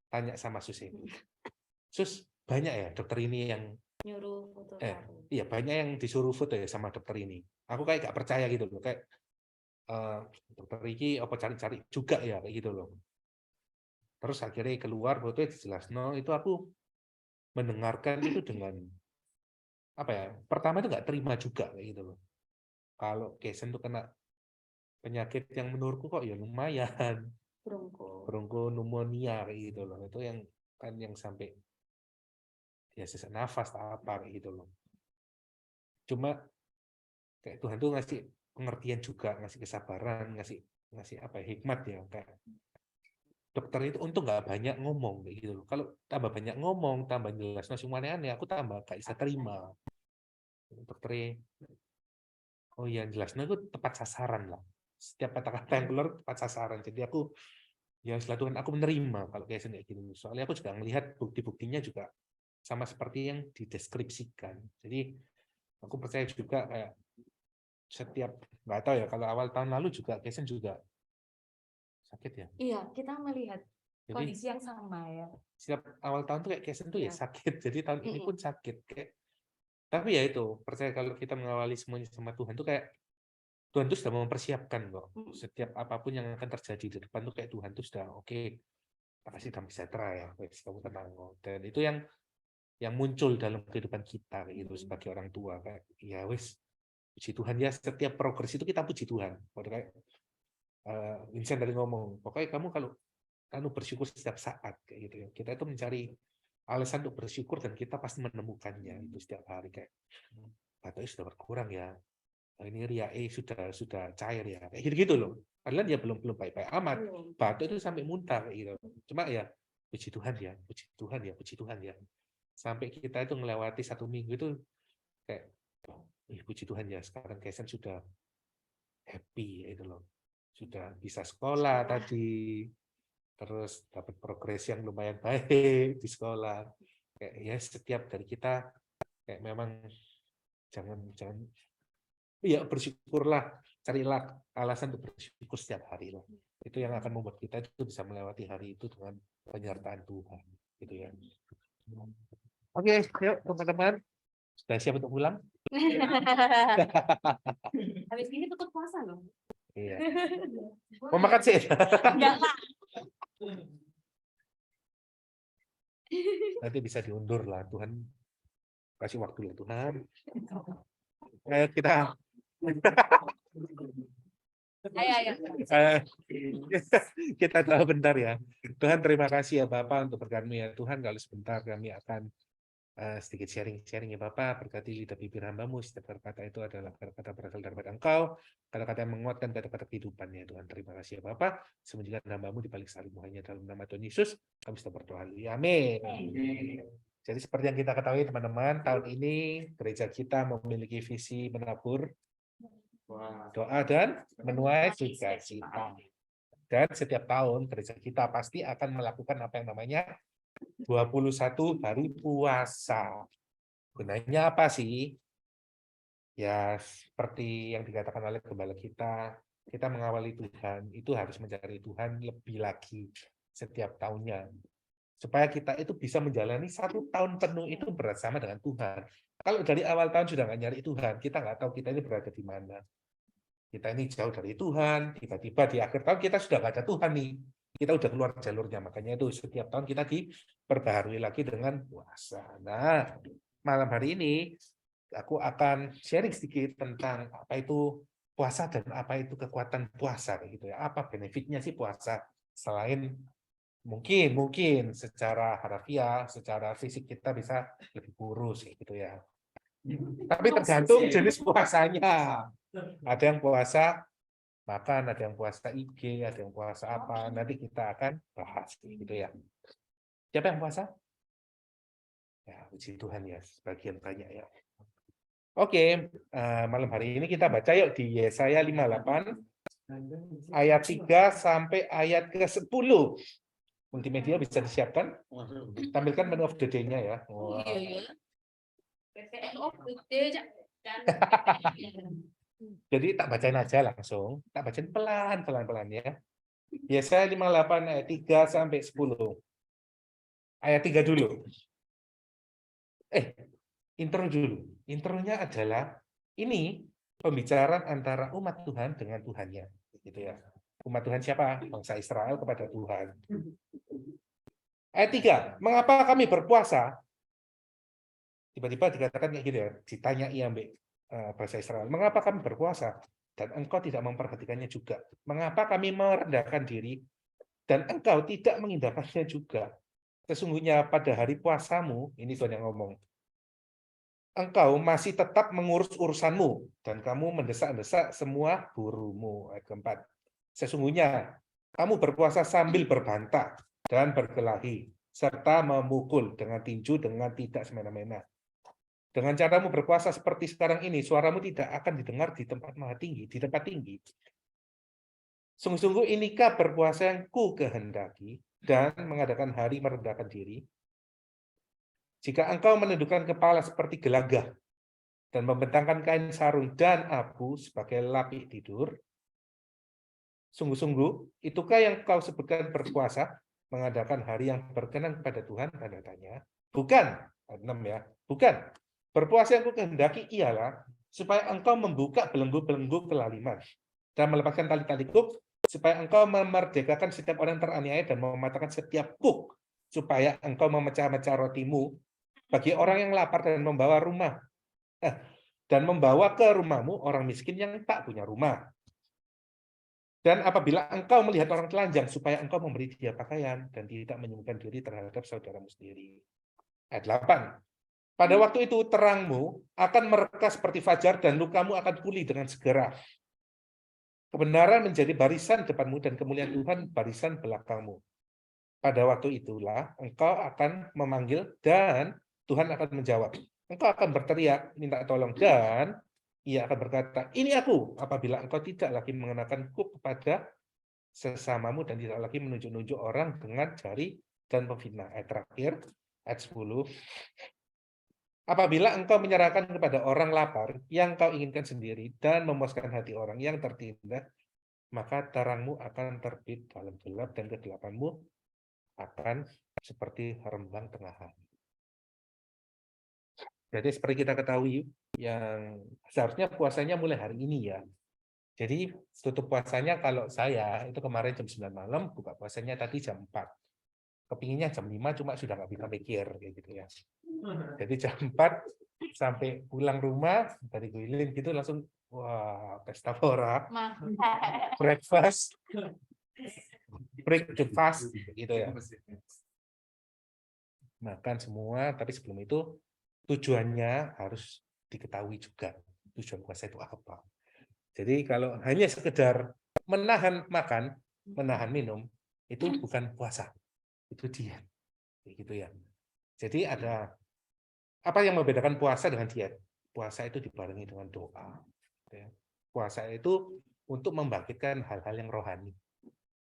tanya sama Sus ini. Sus, banyak ya dokter ini yang Nyuruh foto Eh, paru. iya banyak yang disuruh foto ya sama dokter ini. Aku kayak gak percaya gitu loh, kayak dokter ini apa cari-cari juga ya kayak gitu loh. Terus akhirnya keluar fotonya jelas. No, itu aku mendengarkan itu dengan apa ya? Pertama itu nggak terima juga kayak gitu loh. Kalau Kesen tuh kena penyakit yang menurutku kok ya lumayan, bronkonumonia kayak gitu loh. Itu yang kan yang sampai ya sesak nafas apa kayak gitu loh. Cuma kayak Tuhan tuh ngasih pengertian juga, ngasih kesabaran, ngasih apa ya, hikmat ya kayak dokter itu untung nggak banyak ngomong kayak gitu loh. Kalau tambah banyak ngomong, tambah jelas masih aneh-aneh, aku tambah gak bisa terima. Dokternya, oh iya jelasnya itu tepat sasaran lah. Setiap kata-kata yang keluar tepat sasaran. Jadi aku ya setelah Tuhan aku menerima kalau kayak gitu. Soalnya aku juga melihat bukti-buktinya juga sama seperti yang dideskripsikan. Jadi aku percaya juga kayak setiap nggak tahu ya kalau awal tahun lalu juga Kesen juga sakit ya. Iya, kita melihat Jadi kondisi yang sama ya. setiap awal tahun tuh kayak Kesen tuh ya Iya. sakit. Jadi tahun ini pun sakit kayak. Tapi ya itu percaya kalau kita mengawali semuanya sama Tuhan tuh kayak Tuhan tuh sudah mempersiapkan kok. Setiap apapun yang akan terjadi di depan tuh kayak Tuhan tuh sudah oke. Kasih damai sejahtera ya, wes kamu tenang kok. Dan itu yang muncul dalam kehidupan kita kayak gitu sebagai orang tua kayak ya wes puji Tuhan ya setiap progres itu kita puji Tuhan. Pokoknya kayak Vincent tadi ngomong, pokoknya kamu bersyukur setiap saat kayak gitu ya. Kita itu mencari alasan untuk bersyukur dan kita pasti menemukannya itu setiap hari kayak batuknya sudah berkurang ya. Ini riae sudah cair ya. Kayak gitu-gitu loh. Padahal dia belum baik-baik amat. Batuk itu sampai muntah kayak gitu. Cuma ya puji Tuhan ya, puji Tuhan ya, puji Tuhan ya. Sampai kita itu melewati 1 minggu itu kayak puji Tuhan ya sekarang Kesen sudah happy itu loh. Sudah bisa sekolah tadi. Terus dapat progres yang lumayan baik di sekolah. Kayak ya setiap dari kita kayak memang jangan ya bersyukurlah, carilah alasan untuk bersyukur setiap hari lah. Itu yang akan membuat kita itu bisa melewati hari itu dengan penyertaan Tuhan, gitu ya. Oke, yuk teman-teman, sudah siap untuk pulang? Habis ini tutup puasa loh. Iya. Mau makan sih? Enggak, Pak. Nanti bisa diundur lah, Tuhan kasih waktu lah Tuhan. Ayo kita. Ayo. Kita doa bentar ya. Tuhan terima kasih ya Bapak untuk berkat-Mu ya Tuhan. Kalau sebentar kami akan sedikit sharing ya Bapak, berkati lidah bibir hamba-Mu, setiap kata itu adalah kata-kata berasal daripada Engkau, kata-kata yang menguatkan kata-kata kehidupan ya Tuhan. Terima kasih ya Bapak, sembunyikan hamba-Mu di balik salib hanya dalam nama Tuhan Yesus, kami sudah berdoa. Amin. Jadi seperti yang kita ketahui teman-teman, tahun ini gereja kita memiliki visi menabur, doa dan menuai sukacita. Dan setiap tahun gereja kita pasti akan melakukan apa yang namanya 21 hari puasa. Gunanya apa sih? Ya seperti yang dikatakan oleh gembala kita mengawali Tuhan, itu harus mencari Tuhan lebih lagi setiap tahunnya. Supaya kita itu bisa menjalani 1 tahun penuh itu bersama dengan Tuhan. Kalau dari awal tahun sudah nggak nyari Tuhan, kita nggak tahu kita ini berada di mana. Kita ini jauh dari Tuhan, tiba-tiba di akhir tahun kita sudah nggak ada Tuhan nih. Kita udah keluar jalurnya, makanya itu setiap tahun kita diperbaharui lagi dengan puasa. Nah, malam hari ini aku akan sharing sedikit tentang apa itu puasa dan apa itu kekuatan puasa gitu ya. Apa benefitnya sih puasa selain mungkin secara harfiah, secara fisik kita bisa lebih kurus gitu ya. Tapi tergantung jenis puasanya. Ada yang puasa makan, ada yang puasa IG, ada yang puasa apa. Nanti kita akan bahas gitu ya. Siapa yang puasa? Ya, puji Tuhan ya, sebagian banyak ya. Oke, malam hari ini kita baca yuk di Yesaya 58 ayat 3 sampai ayat ke-10. Multimedia bisa disiapkan. Tampilkan menu of the day-nya ya. Wow. Jadi tak bacain aja langsung. Tak bacain pelan-pelan ya. Yesaya 58 ayat 3 sampai 10. Ayat 3 dulu. Intro dulu. Intronya adalah ini pembicaraan antara umat Tuhan dengan Tuhannya, gitu ya. Umat Tuhan siapa? Bangsa Israel kepada Tuhan. Ayat 3, mengapa kami berpuasa? Tiba-tiba dikatakan kayak gitu ya, ditanya bahasa Israel, mengapa kami berpuasa? Dan engkau tidak memperhatikannya juga. Mengapa kami merendahkan diri dan engkau tidak mengindahkannya juga? Sesungguhnya pada hari puasamu, ini Tuhan yang ngomong, engkau masih tetap mengurus urusanmu dan kamu mendesak-desak semua burumu. Ayat keempat. Sesungguhnya kamu berpuasa sambil berbantah dan berkelahi serta memukul dengan tinju dengan tidak semena-mena. Dengan caramu berpuasa seperti sekarang ini, suaramu tidak akan didengar di tempat maha tinggi, di tempat tinggi. Sungguh-sungguh inikah berpuasa yang ku kehendaki dan mengadakan hari merendahkan diri? Jika engkau menundukkan kepala seperti gelagah dan membentangkan kain sarung dan abu sebagai lapik tidur, sungguh-sungguh itukah yang kau sebutkan berpuasa, mengadakan hari yang berkenan kepada Tuhan? Tanda tanya. Bukan, 6 ya, bukan. Berpuasa yang ku kehendaki ialah supaya engkau membuka belenggu-belenggu kelaliman dan melepaskan tali-tali kuk, supaya engkau memerdekakan setiap orang teraniaya dan mematahkan setiap kuk, supaya engkau memecah-mecah rotimu bagi orang yang lapar dan membawa ke rumahmu orang miskin yang tak punya rumah. Dan apabila engkau melihat orang telanjang, supaya engkau memberi dia pakaian dan tidak menyembunyikan diri terhadap saudaramu sendiri. Ayat 8. Pada waktu itu terangmu akan mereka seperti fajar dan lukamu akan pulih dengan segera. Kebenaran menjadi barisan depanmu dan kemuliaan Tuhan barisan belakangmu. Pada waktu itulah engkau akan memanggil dan Tuhan akan menjawab. Engkau akan berteriak, minta tolong, dan ia akan berkata, ini aku, apabila engkau tidak lagi mengenakan kuk kepada sesamamu dan tidak lagi menunjuk-nunjuk orang dengan jari dan memfitnah. Ayat terakhir, ayat 10. Apabila engkau menyerahkan kepada orang lapar yang kau inginkan sendiri dan memuaskan hati orang yang tertindas, maka terangmu akan terbit dalam gelap dan kegelapanmu akan seperti rembang tengah hari. Jadi seperti kita ketahui, yang seharusnya puasanya mulai hari ini ya. Jadi tutup puasanya kalau saya itu kemarin jam 9 malam, buka puasanya tadi jam 4. Kepinginnya jam 5 cuma sudah nggak bisa mikir kayak gitu ya. Jadi jam 4 sampai pulang rumah dari guilin gitu langsung wah pesta pora, breakfast, break the fast gitu ya. Makan semua, tapi sebelum itu tujuannya harus diketahui juga. Tujuan puasa itu apa? Jadi kalau hanya sekedar menahan makan, menahan minum, itu bukan puasa. Itu diet. Gitu ya. Jadi ada apa yang membedakan puasa dengan diet? Puasa itu dibarengi dengan doa. Puasa itu untuk membangkitkan hal-hal yang rohani.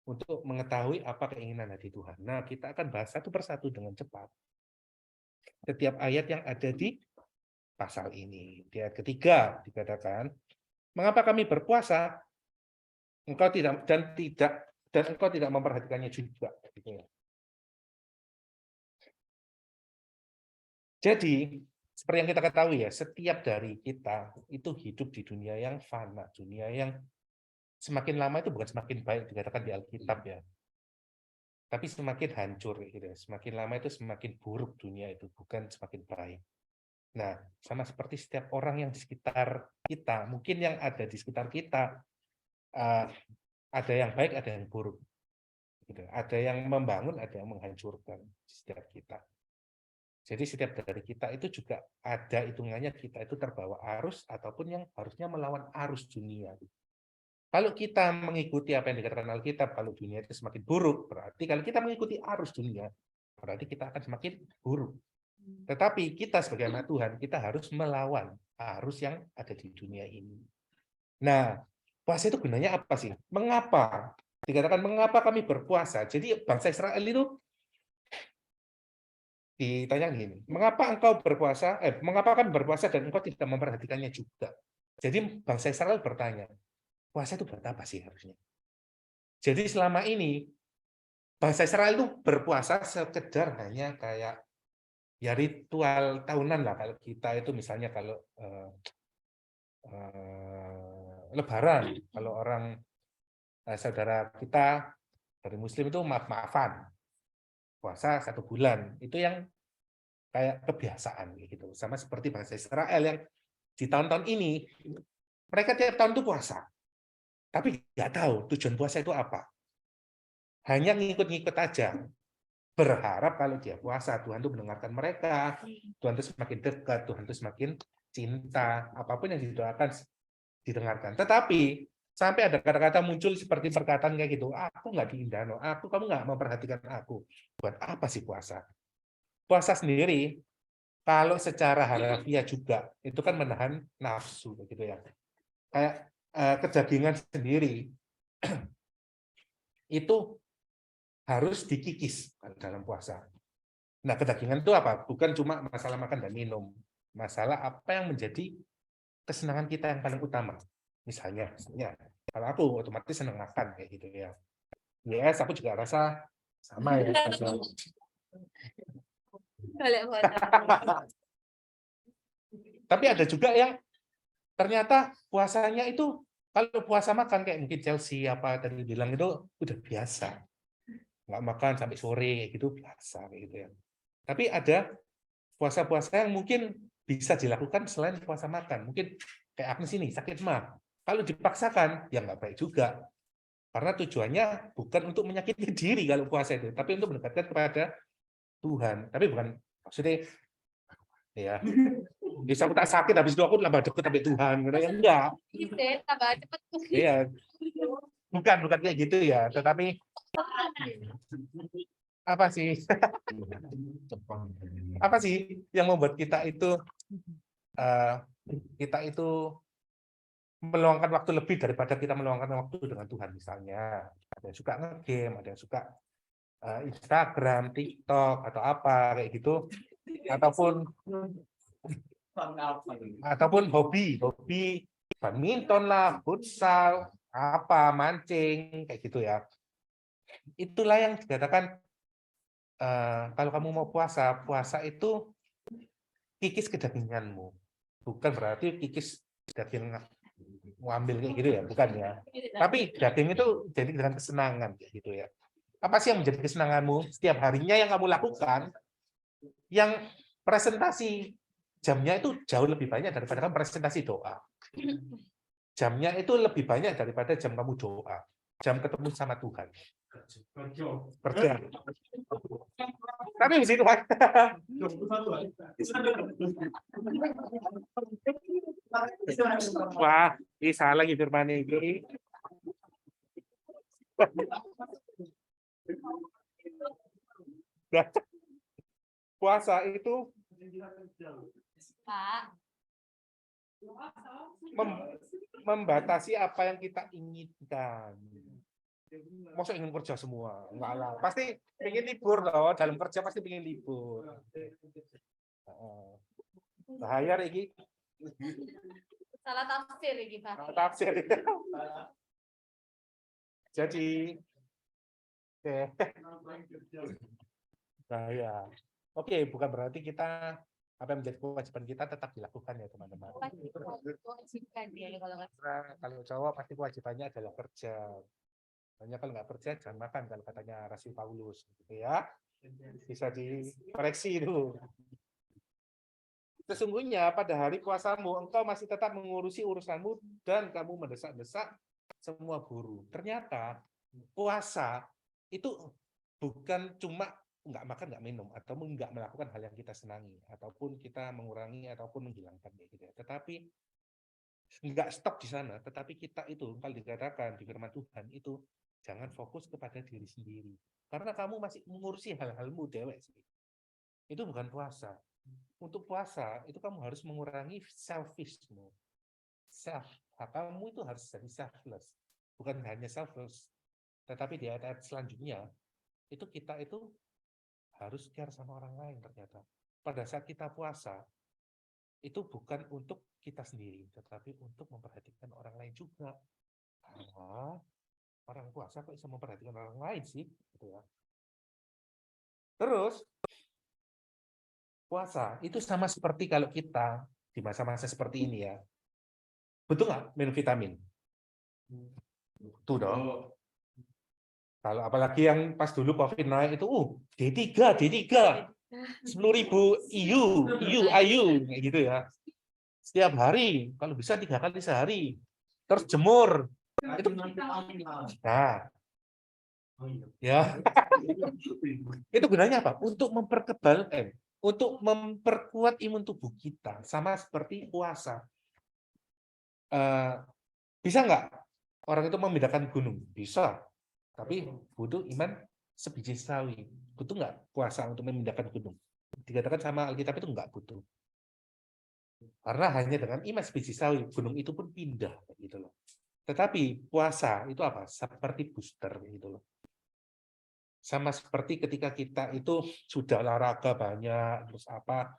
Untuk mengetahui apa keinginan hati Tuhan. Nah, kita akan bahas satu persatu dengan cepat. Setiap ayat yang ada di pasal ini. Di ayat ketiga dikatakan, mengapa kami berpuasa? Engkau tidak dan engkau tidak memperhatikannya juga. Jadi, seperti yang kita ketahui ya, setiap dari kita itu hidup di dunia yang fana, dunia yang semakin lama itu bukan semakin baik dikatakan di Alkitab ya, tapi semakin hancur gitu. Semakin lama itu semakin buruk dunia itu, bukan semakin baik. Nah, sama seperti setiap orang yang di sekitar kita, mungkin yang ada di sekitar kita ada yang baik, ada yang buruk. Gitu. Ada yang membangun, ada yang menghancurkan di setiap kita. Jadi setiap dari kita itu juga ada hitungannya kita itu terbawa arus ataupun yang harusnya melawan arus dunia. Kalau kita mengikuti apa yang dikatakan Alkitab, kalau dunia itu semakin buruk, berarti kalau kita mengikuti arus dunia, berarti kita akan semakin buruk. Tetapi kita sebagai anak Tuhan, kita harus melawan arus yang ada di dunia ini. Nah, puasa itu gunanya apa sih? Mengapa? Dikatakan mengapa kami berpuasa. Jadi bangsa Israel itu ditanya gini, mengapa engkau berpuasa? Mengapa kami berpuasa dan engkau tidak memperhatikannya juga? Jadi bangsa Israel bertanya, puasa itu buat apa sih harusnya? Jadi selama ini bangsa Israel itu berpuasa sekedar hanya kayak ya ritual tahunan lah kalau kita itu misalnya kalau Lebaran, kalau orang saudara kita dari Muslim itu maaf-maafan, puasa 1 bulan, itu yang kayak kebiasaan gitu. Sama seperti bangsa Israel yang di tahun-tahun ini mereka tiap tahun itu puasa, tapi nggak tahu tujuan puasa itu apa. Hanya ngikut-ngikut aja, berharap kalau dia puasa Tuhan itu mendengarkan mereka, Tuhan itu semakin dekat, Tuhan itu semakin cinta, apapun yang didoakan didengarkan. Tetapi sampai ada kata-kata muncul seperti perkataan kayak gitu, aku nggak diindahno, kamu nggak memperhatikan aku. Buat apa sih puasa? Puasa sendiri, kalau secara harfiah juga, itu kan menahan nafsu, gitu ya. Kayak kejagingan sendiri, itu harus dikikis dalam puasa. Nah, kedagingan itu apa? Bukan cuma masalah makan dan minum. Masalah apa yang menjadi kesenangan kita yang paling utama. Misalnya kalau aku otomatis senang makan kayak gitu ya. Yes, aku juga rasa sama ya. Tapi ada juga yang ternyata puasanya itu kalau puasa makan kayak mungkin Chelsea apa tadi bilang itu udah biasa. Nggak makan sampai sore kayak gitu biasa kayak gitu ya. Tapi ada puasa-puasa yang mungkin bisa dilakukan selain puasa makan. Mungkin kayak Agnes ini sakit mah. Kalau dipaksakan ya nggak baik juga. Karena tujuannya bukan untuk menyakiti diri kalau puasa itu, tapi untuk mendekatkan kepada Tuhan. Tapi bukan maksudnya ya bisa aku tak sakit habis itu aku tambah dekat sampai Tuhan. Ya enggak. Tambah cepet. Iya. Bukan kayak gitu ya, tetapi apa sih? Apa sih yang membuat kita itu meluangkan waktu lebih daripada kita meluangkan waktu dengan Tuhan misalnya. Ada yang suka nge-game, ada yang suka Instagram, TikTok atau apa kayak gitu, ataupun hobi badminton lah, futsal, apa mancing kayak gitu ya. Itulah yang dikatakan kalau kamu mau puasa itu kikis kedaginganmu. Bukan berarti kikis daging mau ambil kayak gitu ya, bukan ya. Tapi daging itu jadi dengan kesenangan kayak gitu ya. Apa sih yang menjadi kesenanganmu setiap harinya yang kamu lakukan? Yang presentasi jamnya itu jauh lebih banyak daripada kamu presentasi doa. Jamnya itu lebih banyak daripada jam kamu doa. Jam ketemu sama Tuhan. Kerja. Tapi di situ kan. Wah, ini salah lagi firman ini. Puasa itu membatasi apa yang kita inginkan. Masa ingin kerja semua? Enggak lah. Pasti pengen libur loh. Dalam kerja pasti pengen libur. Bahaya ini. Salah tafsir iki, Pak. Salah tafsir. Jadi bahaya. Oke, bukan berarti kita apa yang menjadi kewajiban kita tetap dilakukan ya teman-teman. Kewajiban ya kalau nggak Kalau cowok pasti kewajibannya adalah kerja. Hanya kalau nggak kerja jangan makan kalau katanya Rasul Paulus, gitu ya. Bisa dikoreksi itu. Sesungguhnya pada hari puasamu engkau masih tetap mengurusi urusanmu dan kamu mendesak-desak semua buruh. Ternyata puasa itu bukan cuma nggak makan nggak minum atau nggak melakukan hal yang kita senangi ataupun kita mengurangi ataupun menghilangkan gitu ya. Tetapi nggak stop di sana, tetapi kita itu kalau dikatakan di firman Tuhan itu jangan fokus kepada diri sendiri karena kamu masih mengurusi hal-halmu dewek sih. Itu bukan puasa. Untuk puasa itu kamu harus mengurangi selfishmu. Kamu itu harus jadi selfless, bukan hanya selfless, tetapi di ayat-ayat selanjutnya itu kita itu harus care sama orang lain ternyata. Pada saat kita puasa itu bukan untuk kita sendiri, tetapi untuk memperhatikan orang lain juga. Orang puasa kok bisa memperhatikan orang lain sih, gitu ya. Terus Puasa itu sama seperti kalau kita di masa-masa seperti ini ya. Betul nggak minum vitamin? Betul dong. Oh, Kalau apalagi yang pas dulu COVID naik itu, D3, 10.000 IU, kayak gitu ya. Setiap hari, kalau bisa 3 kali sehari. Terus jemur. Itu, nah, ya. Itu gunanya apa? Untuk untuk memperkuat imun tubuh kita, sama seperti puasa. Bisa nggak orang itu memindahkan gunung? Bisa. Tapi butuh iman sebiji sawi. Butuh nggak puasa untuk memindahkan gunung? Dikatakan sama Alkitab itu nggak butuh. Karena hanya dengan iman sebiji sawi, gunung itu pun pindah. Gitu loh. Tetapi puasa itu apa? Seperti booster. Gitu loh. Sama seperti ketika kita itu sudah olahraga banyak, terus apa,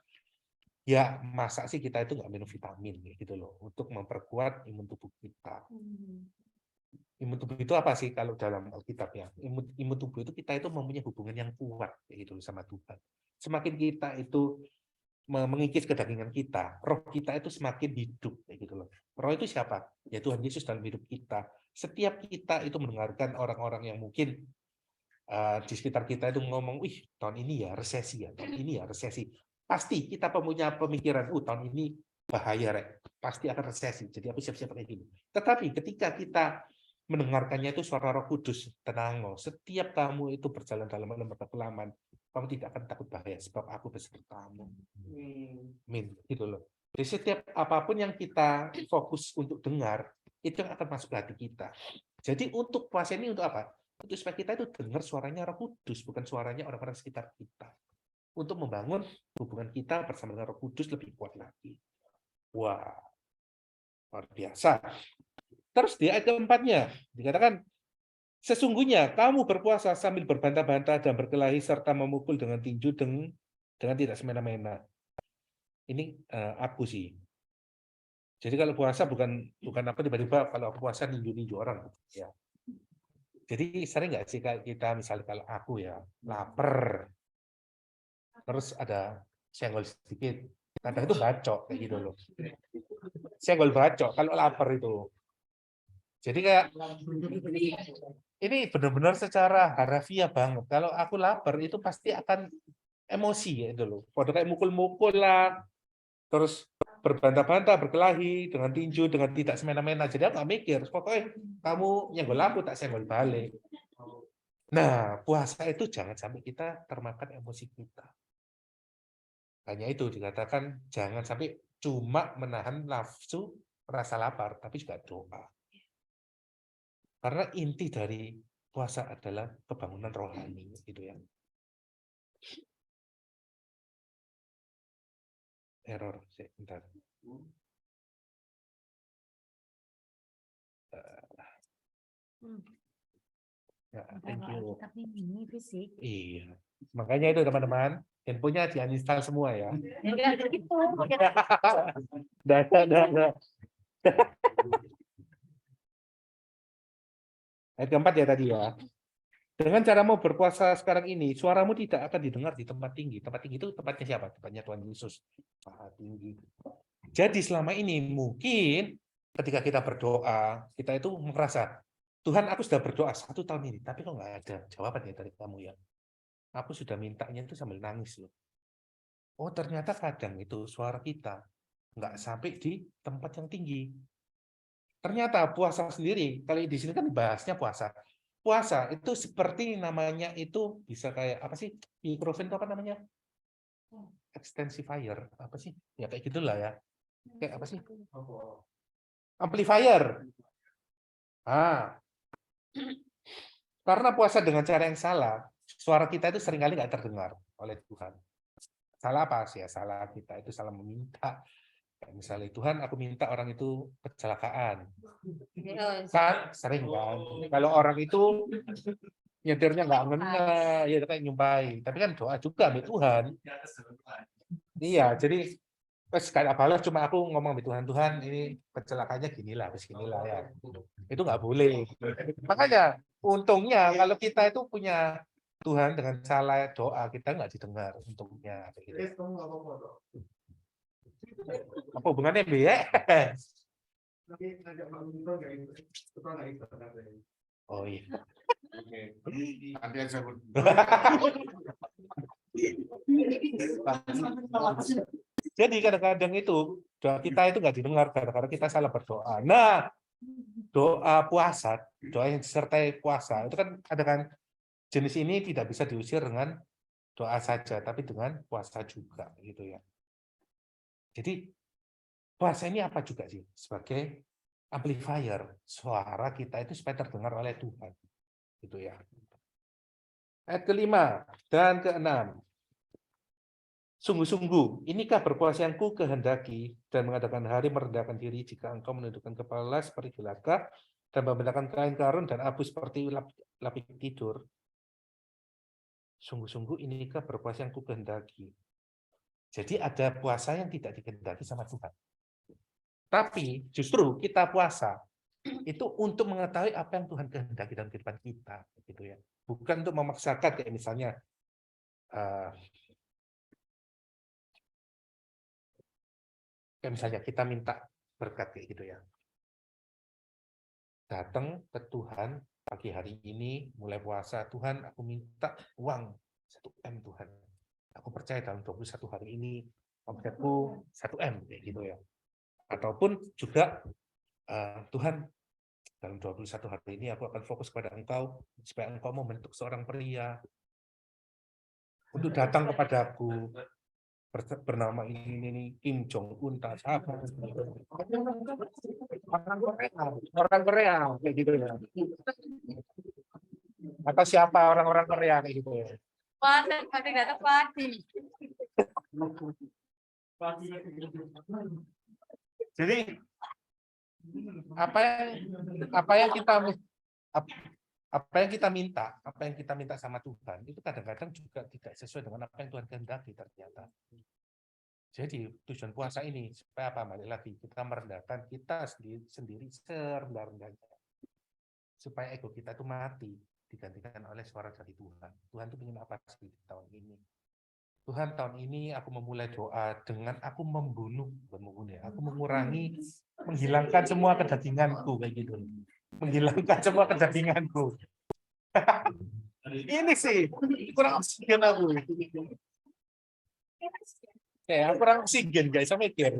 ya masa sih kita itu nggak minum vitamin gitu loh, untuk memperkuat imun tubuh kita. Imun tubuh itu apa sih kalau dalam Alkitabnya? Imun tubuh itu kita itu mempunyai hubungan yang kuat gitu sama Tuhan. Semakin kita itu mengikis kedagingan kita, roh kita itu semakin hidup gitu loh. Roh itu siapa? Ya Tuhan Yesus dalam hidup kita. Setiap kita itu mendengarkan orang-orang yang mungkin di sekitar kita itu ngomong, wih tahun ini ya resesi ya, tahun ini ya resesi. Pasti kita punya pemikiran, tahun ini bahaya, Rek. Pasti akan resesi. Jadi aku siap-siap kayak gini. Tetapi ketika kita mendengarkannya itu suara Roh Kudus, tenang loh. Setiap kamu itu berjalan dalam kekelaman, kamu tidak akan takut bahaya sebab aku besertamu. Amin. Gitu loh. Jadi setiap apapun yang kita fokus untuk dengar, itu yang akan masuk ke hati kita. Jadi untuk puasa ini untuk apa? Untuk supaya kita itu dengar suaranya Roh Kudus, bukan suaranya orang-orang sekitar kita. Untuk membangun hubungan kita bersama dengan Roh Kudus lebih kuat lagi. Wah, luar biasa. Terus di ayat keempatnya dikatakan, sesungguhnya kamu berpuasa sambil berbantah-bantah dan berkelahi serta memukul dengan tinju dengan tidak semena-mena. Ini aku sih. Jadi kalau puasa bukan apa tiba-tiba kalau aku puasa ninju orang. Ya. Jadi sering nggak sih kita misalnya kalau aku ya lapar, terus ada senggol sedikit, kadang itu bacok kayak gitu loh. Senggol bacok kalau lapar itu. Jadi kayak ini benar-benar secara harafiah banget. Kalau aku lapar itu pasti akan emosi ya itu loh. Pada kayak mukul-mukul lah, terus berbantah-bantah, berkelahi dengan tinju, dengan tidak semena-mena. Jadi aku nggak mikir, pokoknya kamu nyenggol aku tak senggol balik. Nah, puasa itu jangan sampai kita termakan emosi kita. Hanya itu dikatakan jangan sampai cuma menahan nafsu rasa lapar, tapi juga doa. Karena inti dari puasa adalah kebangunan rohani, gitu ya. Error, sebentar. Ya, thank you. Tapi ini fisik. Iya, makanya itu teman-teman, handphonenya di-uninstall semua ya. Enggak gitu. Dah. Ayat keempat ya tadi ya. Dengan caramu berpuasa sekarang ini, suaramu tidak akan didengar di tempat tinggi. Tempat tinggi itu tempatnya siapa? Tempatnya Tuhan Yesus. Tempat tinggi. Jadi selama ini mungkin ketika kita berdoa, kita itu merasa, Tuhan aku sudah berdoa 1 tahun ini, tapi kok nggak ada jawabannya dari kamu ya. Aku sudah mintanya itu sambil nangis loh. Oh ternyata kadang itu suara kita nggak sampai di tempat yang tinggi. Ternyata puasa sendiri, kalau di sini kan bahasnya puasa. Puasa itu seperti namanya itu bisa kayak apa sih? Mikrofon itu apa namanya? Extensifier, apa sih? Ya kayak gitulah ya. Kayak apa sih? Amplifier. Karena puasa dengan cara yang salah, suara kita itu seringkali nggak terdengar oleh Tuhan. Salah apa sih ya? Salah kita itu salah meminta. Kayak misalnya Tuhan, aku minta orang itu kecelakaan. Kan sering kan. Kalau orang itu nyetirnya nggak ngena, ya kayak nyumpai. Tapi kan doa juga sama Tuhan. Iya, jadi sekali apalah cuma aku ngomong sama Tuhan, ini kecelakaannya ginilah ya. Itu nggak boleh. Makanya untungnya kalau kita itu punya Tuhan dengan salah doa kita nggak didengar untungnya. Kayak gitu. Kamu nggak apa-apa dong. Apa hubungannya Bi? Tapi ngajak Mbak Minto nggak ikut. Kita nggak ikut katanya. Oh iya. Oke. Nanti aja Bu. Jadi kadang-kadang itu doa kita itu nggak didengar karena kita salah berdoa. Nah, doa puasa, doa yang disertai puasa itu kan ada kan jenis ini tidak bisa diusir dengan doa saja, tapi dengan puasa juga gitu ya. Jadi puasa ini apa juga sih? Sebagai amplifier suara kita itu supaya terdengar oleh Tuhan, gitu ya. Ayat ke-5 dan ke-6. Sungguh-sungguh, inikah berpuasa yang ku kehendaki dan mengadakan hari merendahkan diri jika engkau menundukkan kepala seperti gelagah dan membedakan kain karun dan abu seperti lapik tidur. Sungguh-sungguh inikah berpuasa yang ku kehendaki. Jadi ada puasa yang tidak dikehendaki sama Tuhan. Tapi justru kita puasa itu untuk mengetahui apa yang Tuhan kehendaki dalam kehidupan kita, gitu ya. Bukan untuk memaksakan kayak misalnya kita minta berkat kayak gitu ya. Datang ke Tuhan pagi hari ini mulai puasa, Tuhan aku minta uang 1 M Tuhan. Aku percaya dalam 21 hari ini omsetku 1 M kayak gitu ya. Ataupun juga Tuhan dalam 21 hari ini aku akan fokus pada Engkau supaya Engkau membentuk seorang pria untuk datang kepadaku bernama ini Kim Jong Un tak siapa orang Korea kayak gitu ya, atau siapa orang-orang Korea kayak gitu ya. Pati datang pati. Jadi apa yang kita minta sama Tuhan itu kadang-kadang juga tidak sesuai dengan apa yang Tuhan kehendaki ternyata. Jadi tujuan puasa ini supaya apa? Balik lagi kita merendahkan kita sendiri serendah-rendahnya supaya ego kita itu mati digantikan oleh suara dari Tuhan. Tuhan itu ingin apa sih di tahun ini? Tuhan, tahun ini aku memulai doa dengan aku aku mengurangi, menghilangkan semua kedaginganku kayak gitu. Menghilangkan semua kedaginganku. Ini sih kurang oksigen aku. Aku kurang oksigen guys, saya mikir.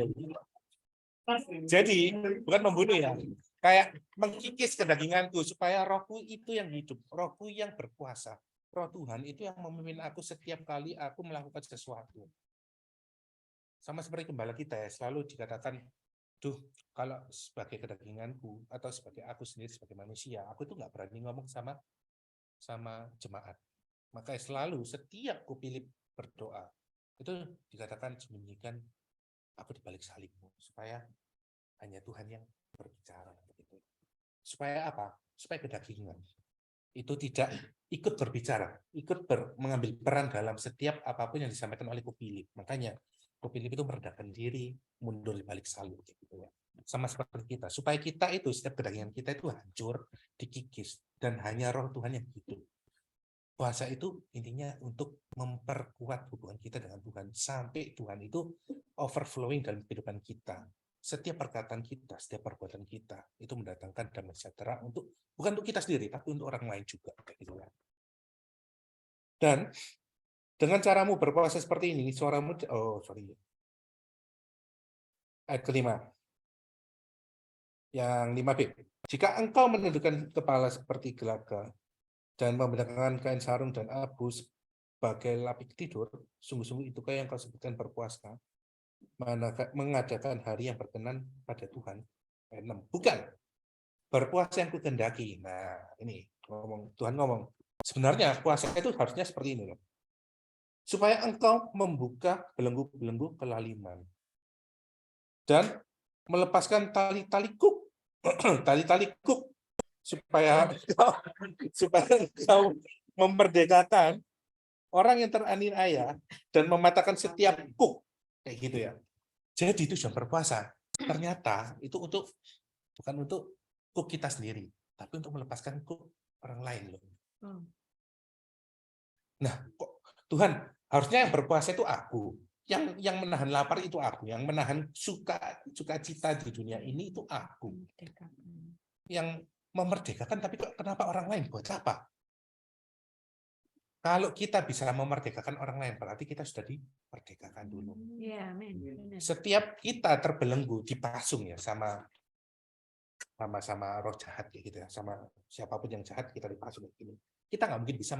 Jadi bukan membunuh ya, kayak mengkikis kedaginganku supaya rohku itu yang hidup, rohku yang berkuasa. Roh Tuhan itu yang memimpin aku setiap kali aku melakukan sesuatu. Sama seperti gembala kita ya, selalu dikatakan, kalau sebagai kedaginganku atau sebagai aku sendiri sebagai manusia, aku tuh nggak berani ngomong sama jemaat. Makanya selalu setiap kupilih berdoa, itu dikatakan sembunyikan aku di balik salibmu, supaya hanya Tuhan yang berbicara. Supaya apa? Supaya kedagingan itu tidak ikut berbicara, mengambil peran dalam setiap apapun yang disampaikan oleh kupilih. Makanya kupilih itu merendahkan diri, mundur di balik salib. Gitu ya. Sama seperti kita, supaya kita itu setiap kedagingan kita itu hancur, dikikis, dan hanya roh Tuhan yang hidup. Puasa itu intinya untuk memperkuat hubungan kita dengan Tuhan sampai Tuhan itu overflowing dalam kehidupan kita. Setiap perkataan kita, setiap perbuatan kita itu mendatangkan damai sejahtera bukan untuk kita sendiri, tapi untuk orang lain juga. Dan dengan caramu berpuasa seperti ini, ayat ke-5. Yang 5b. Jika engkau menundukkan kepala seperti gelagah dan membedakan kain sarung dan abu sebagai lapik tidur, sungguh-sungguh itukah yang kau sebutkan berpuasa, mengadakan hari yang berkenan pada Tuhan. Ayat 6. Bukan berpuasa yang kukehendaki. Nah, ini Tuhan ngomong. Sebenarnya puasa itu harusnya seperti ini loh. Supaya engkau membuka belenggu-belenggu kelaliman dan melepaskan tali-tali kuk, tali-tali kuk, supaya engkau memerdekakan orang yang teraniaya dan mematahkan setiap kuk, kayak gitu ya. Jadi itu jam berpuasa. Ternyata itu bukan untuk kuk kita sendiri, tapi untuk melepaskan kuk orang lain loh. Nah, kok Tuhan, harusnya yang berpuasa itu aku, yang menahan lapar itu aku, yang menahan sukacita di dunia ini itu aku, yang memerdekakan, tapi kok kenapa orang lain? Buat apa? Kalau kita bisa memerdekakan orang lain, berarti kita sudah dimerdekakan dulu. Iya, amin. Benar. Setiap kita terbelenggu, dipasung ya sama roh jahat ya gitu ya, sama siapapun yang jahat kita dipasung gitu. Kita nggak mungkin bisa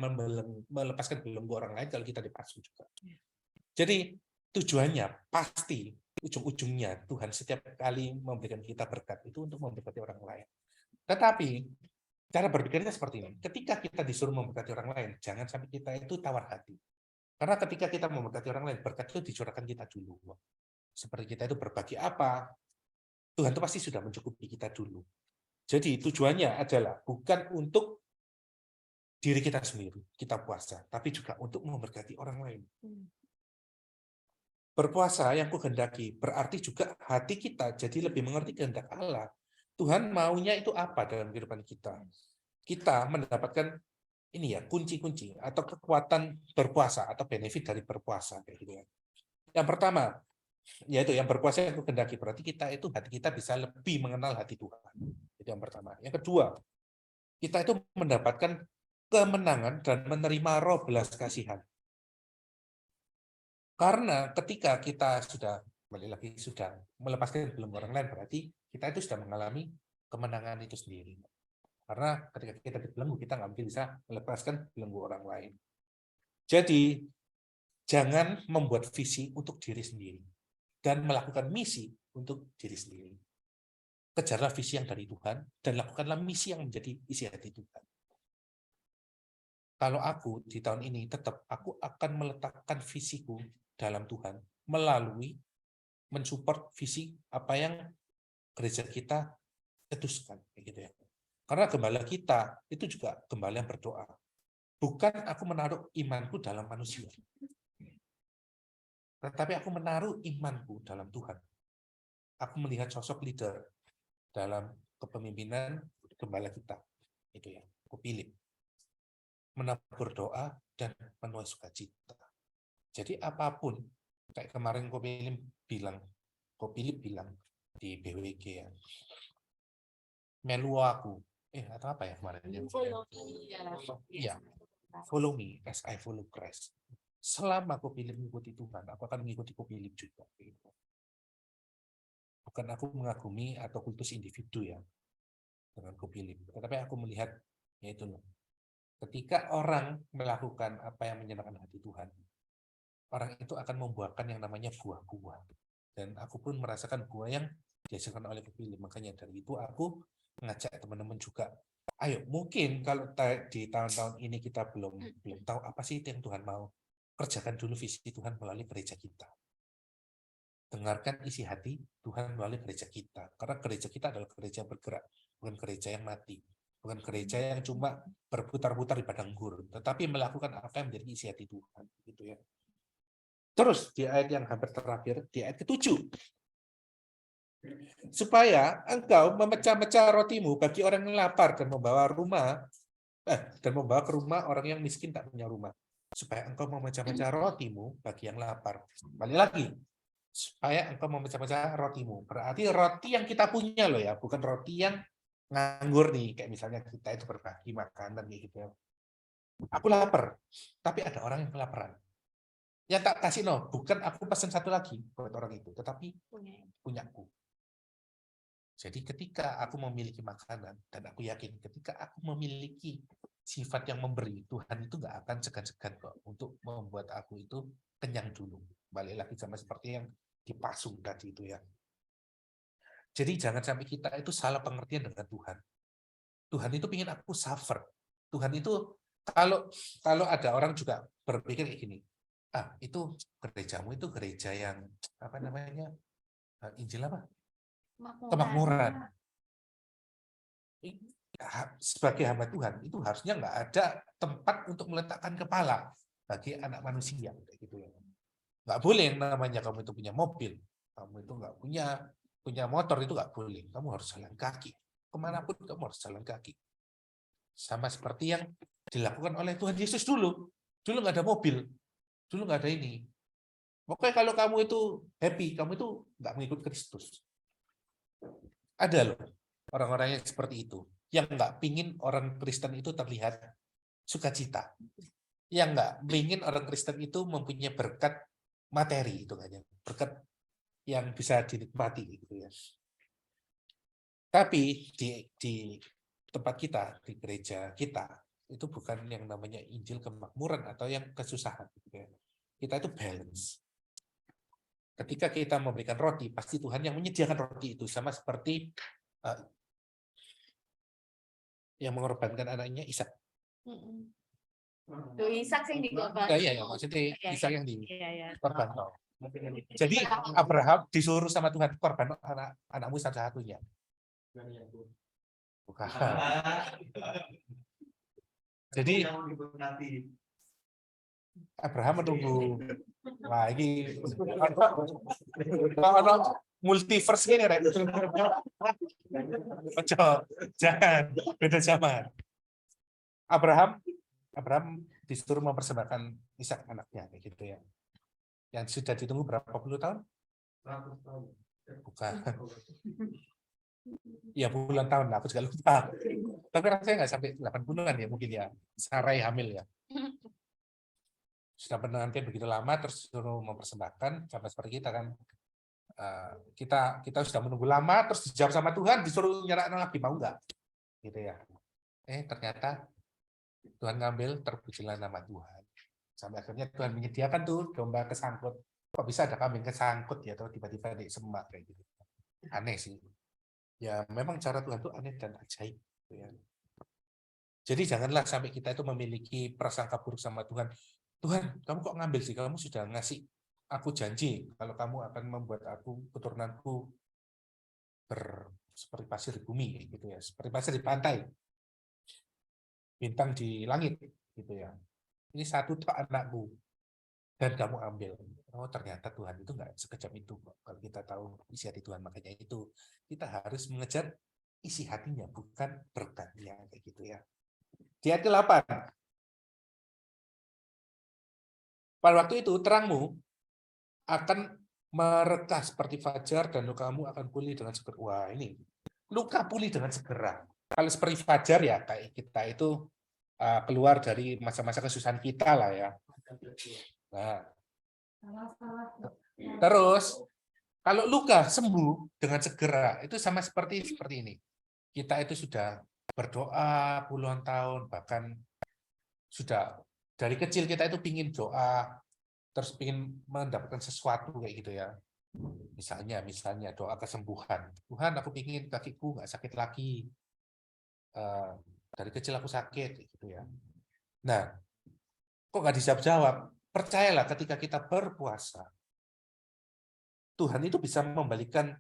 melepaskan belenggu orang lain kalau kita dipasung juga. Jadi tujuannya pasti ujung-ujungnya Tuhan setiap kali memberikan kita berkat itu untuk memberkati orang lain. Tetapi cara berpikirnya seperti ini. Ketika kita disuruh memberkati orang lain, jangan sampai kita itu tawar hati. Karena ketika kita memberkati orang lain, berkat itu dicurahkan kita dulu. Seperti kita itu berbagi apa, Tuhan itu pasti sudah mencukupi kita dulu. Jadi tujuannya adalah bukan untuk diri kita sendiri, kita puasa, tapi juga untuk memberkati orang lain. Berpuasa yang kuhendaki berarti juga hati kita jadi lebih mengerti kehendak Allah. Tuhan maunya itu apa dalam kehidupan kita? Kita mendapatkan ini ya kunci-kunci atau kekuatan berpuasa atau benefit dari berpuasa kayak gitu ya. Yang pertama yaitu yang berpuasa yang kuhendaki berarti kita itu hati kita bisa lebih mengenal hati Tuhan. Itu yang pertama. Yang kedua, kita itu mendapatkan kemenangan dan menerima roh belas kasihan. Karena ketika kita sudah melepaskan belenggu orang lain, berarti kita itu sudah mengalami kemenangan itu sendiri. Karena ketika kita dibelenggu, kita nggak mungkin bisa melepaskan belenggu orang lain. Jadi, jangan membuat visi untuk diri sendiri dan melakukan misi untuk diri sendiri. Kejarlah visi yang dari Tuhan dan lakukanlah misi yang menjadi isi hati Tuhan. Kalau aku di tahun ini tetap aku akan meletakkan visiku dalam Tuhan melalui mensupport visi apa yang gereja kita cetuskan gitu ya. Karena gembala kita itu juga gembala yang berdoa. Bukan aku menaruh imanku dalam manusia. Tetapi aku menaruh imanku dalam Tuhan. Aku melihat sosok leader dalam kepemimpinan gembala kita. Itu ya, aku pilih. Menabur doa dan menuai sukacita. Jadi apapun, kayak kemarin Kopilip bilang di BWG ya, melu aku, atau apa ya kemarin? Follow me as I follow Christ. Selama Kopilip mengikuti Tuhan, aku akan mengikuti Kopilip juga. Bukan aku mengagumi atau kultus individu ya dengan Kopilip, tetapi aku melihat yaitu loh. Ketika orang melakukan apa yang menyenangkan hati Tuhan, orang itu akan membuahkan yang namanya buah-buah. Dan aku pun merasakan buah yang dihasilkan oleh Kopilip. Makanya dari itu aku mengajak teman-teman juga. Ayo, mungkin kalau di tahun-tahun ini kita belum tahu apa sih yang Tuhan mau, kerjakan dulu visi Tuhan melalui gereja kita. Dengarkan isi hati Tuhan melalui gereja kita. Karena gereja kita adalah gereja yang bergerak, bukan gereja yang mati. Bukan gereja yang cuma berputar-putar di padang gurun, tetapi melakukan apa yang menjadi isi hati Tuhan, gitu ya. Terus di ayat yang hampir terakhir, di ayat ke-7, supaya engkau memecah-mecah rotimu bagi orang yang lapar dan membawa ke rumah orang yang miskin tak punya rumah. Supaya engkau memecah-mecah rotimu bagi yang lapar. Balik lagi, supaya engkau memecah-mecah rotimu. Berarti roti yang kita punya loh ya, bukan roti yang nganggur nih, kayak misalnya kita itu berbagi makanan gitu ya. Aku lapar, tapi ada orang yang kelaparan. Yang tak kasih bukan aku pesan satu lagi buat orang itu, tetapi punyaku. Jadi ketika aku memiliki makanan, dan aku yakin ketika aku memiliki sifat yang memberi, Tuhan itu nggak akan segan-segan kok untuk membuat aku itu kenyang dulu. Balik lagi sama seperti yang dipasung tadi itu ya. Jadi jangan sampai kita itu salah pengertian dengan Tuhan. Tuhan itu ingin aku suffer. Tuhan itu kalau ada orang juga berpikir kayak gini, itu gerejamu itu gereja yang apa namanya Injil apa? Kemakmuran. Sebagai hamba Tuhan itu harusnya nggak ada tempat untuk meletakkan kepala bagi anak manusia gitu ya. Nggak boleh namanya kamu itu punya mobil, kamu itu nggak punya motor itu nggak boleh. Kamu harus jalan kaki. Kemanapun kamu harus jalan kaki. Sama seperti yang dilakukan oleh Tuhan Yesus dulu. Dulu nggak ada mobil, dulu nggak ada ini. Pokoknya kalau kamu itu happy, kamu itu nggak mengikut Kristus. Ada loh orang-orang yang seperti itu, yang nggak pingin orang Kristen itu terlihat sukacita, yang nggak pingin orang Kristen itu mempunyai berkat materi, itu hanya berkat yang bisa dinikmati gitu ya. Tapi di tempat kita, di gereja kita, itu bukan yang namanya Injil kemakmuran atau yang kesusahan. Kita itu balance. Ketika kita memberikan roti, pasti Tuhan yang menyediakan roti itu, sama seperti yang mengorbankan anaknya Ishak. Tuh Ishak sing dikorban. Iya, maksudnya Ishak yang dikorban. Jadi Iya. Abraham disuruh sama Tuhan korban anakmu satu-satunya. Bukan. Jadi Abraham menunggu. Wah, ini kalau multiverse ini, Rek. Jangan, beda zaman. Abraham disuruh mempersembahkan Ishak anaknya, kayak gitu ya. Yang sudah ditunggu berapa puluh tahun? 100 tahun. Bukan. Ya puluhan tahun, aku juga lupa. Tapi rasanya nggak sampai 80-an ya mungkin ya. Sarai hamil ya. Sudah penantian begitu lama, terus suruh mempersembahkan, sama seperti kita kan. Kita sudah menunggu lama, terus dijawab sama Tuhan, disuruh nyerahkan lagi, mau nggak? Gitu ya. Ternyata Tuhan ngambil, terpujilah nama Tuhan. Sampai akhirnya Tuhan menyediakan tuh domba kesangkut. Kok bisa ada kambing kesangkut ya, atau tiba-tiba di semak kayak gitu. Aneh sih. Ya memang cara Tuhan itu aneh dan ajaib. Ya. Jadi janganlah sampai kita itu memiliki prasangka buruk sama Tuhan. Tuhan, kamu kok ngambil sih? Kamu sudah ngasih aku janji kalau kamu akan membuat aku, keturunanku seperti pasir di bumi, gitu ya, seperti pasir di pantai, bintang di langit, gitu ya. Ini satu tok anakmu dan kamu ambil. Oh ternyata Tuhan itu nggak sekejam itu kok. Kalau kita tahu isi hati Tuhan, makanya itu kita harus mengejar isi hatinya, bukan berkatnya, kayak gitu ya. Di ayat 8. Pada waktu itu terangmu akan mereka seperti fajar dan lukamu akan pulih dengan segera. Wah ini luka pulih dengan segera. Kalau seperti fajar ya kayak kita itu keluar dari masa-masa kesusahan kita lah ya. Nah, terus kalau luka sembuh dengan segera itu sama seperti ini. Kita itu sudah berdoa puluhan tahun, bahkan sudah dari kecil kita itu pingin doa, terus pingin mendapatkan sesuatu kayak gitu ya. Misalnya doa kesembuhan. Tuhan, aku pingin kakiku nggak sakit lagi. Dari kecil aku sakit gitu ya. Nah, kok nggak dijawab? Percayalah ketika kita berpuasa, Tuhan itu bisa membalikan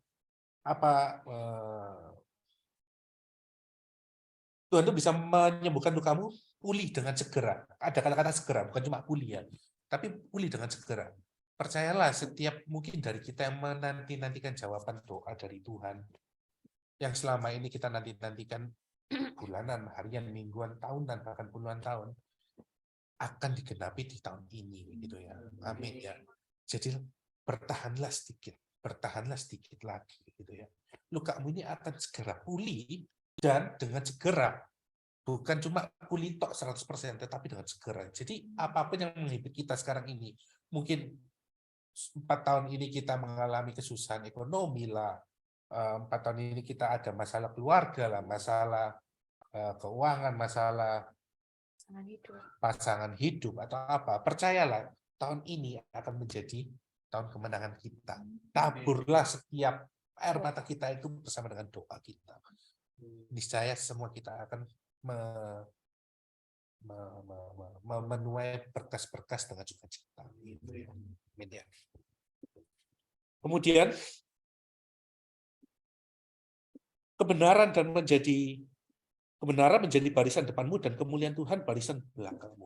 Tuhan itu bisa menyembuhkan lukamu pulih dengan segera. Ada kata-kata segera, bukan cuma pulih ya, tapi pulih dengan segera. Percayalah setiap mungkin dari kita yang menanti-nantikan jawaban doa dari Tuhan, yang selama ini kita nanti-nantikan bulanan, harian, mingguan, tahunan, bahkan puluhan tahun, akan digenapi di tahun ini, gitu ya. Amin ya. Jadi bertahanlah sedikit lagi, gitu ya. Lukamu ini akan segera pulih dan dengan segera, bukan cuma pulih tok 100%, tetapi dengan segera. Jadi apapun yang menghibur kita sekarang ini, mungkin 4 tahun ini kita mengalami kesusahan ekonomi lah, 4 tahun ini kita ada masalah keluarga lah, masalah keuangan, masalah pasangan hidup atau apa, percayalah tahun ini akan menjadi tahun kemenangan kita. Taburlah setiap air mata kita itu bersama dengan doa kita. Niscaya semua kita akan menuai berkas-berkas dengan sukacita. Kemudian kebenaran menjadi barisan depanmu dan kemuliaan Tuhan barisan belakangmu.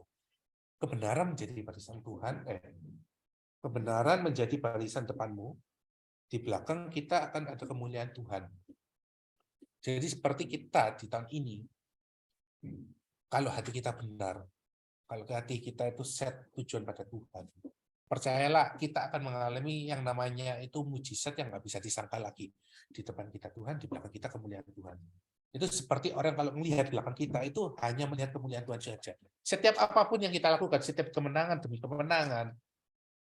Kebenaran menjadi barisan Tuhan, kebenaran menjadi barisan depanmu, di belakang kita akan ada kemuliaan Tuhan. Jadi seperti kita di tahun ini, kalau hati kita benar, Kalau hati kita itu set tujuan pada Tuhan, percayalah kita akan mengalami yang namanya itu mujizat yang nggak bisa disangka lagi. Di depan kita Tuhan, di belakang kita kemuliaan Tuhan. Itu seperti orang kalau melihat belakang kita itu hanya melihat kemuliaan Tuhan saja. Setiap apapun yang kita lakukan, setiap kemenangan demi kemenangan,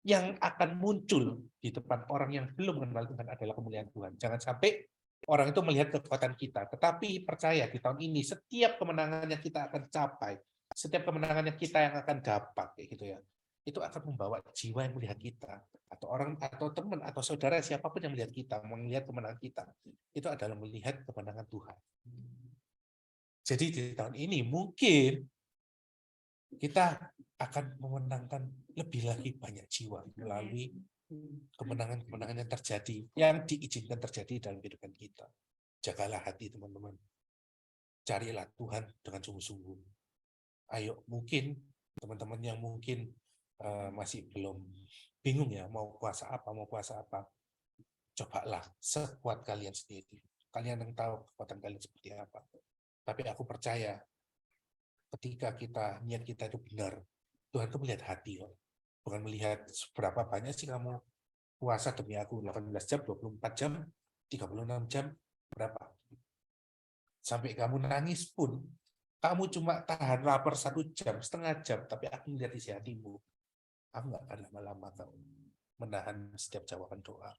yang akan muncul di depan orang yang belum mengenal Tuhan adalah kemuliaan Tuhan. Jangan sampai orang itu melihat kekuatan kita, tetapi percaya di tahun ini setiap kemenangan yang kita akan capai, setiap kemenangan yang kita yang akan dapat, kayak gitu ya, itu akan membawa jiwa yang melihat kita, atau orang atau teman atau saudara siapapun yang melihat kita, melihat kemenangan kita, itu adalah melihat kemenangan Tuhan. Jadi di tahun ini mungkin kita akan memenangkan lebih lagi banyak jiwa melalui kemenangan-kemenangan yang terjadi, yang diizinkan terjadi dalam kehidupan kita. Jagalah hati teman-teman. Carilah Tuhan dengan sungguh-sungguh. Ayo, mungkin teman-teman yang mungkin masih belum bingung ya, mau puasa apa, cobalah sekuat kalian sendiri. Kalian yang tahu kekuatan kalian seperti apa. Tapi aku percaya, ketika niat kita itu benar, Tuhan itu melihat hati kok. Bukan melihat seberapa banyak sih kamu puasa demi aku, 18 jam, 24 jam, 36 jam, berapa. Sampai kamu nangis pun, kamu cuma tahan lapar 1 jam, setengah jam, tapi aku melihat isi hatimu. Aku nggak akan lama-lama kamu menahan setiap jawaban doa.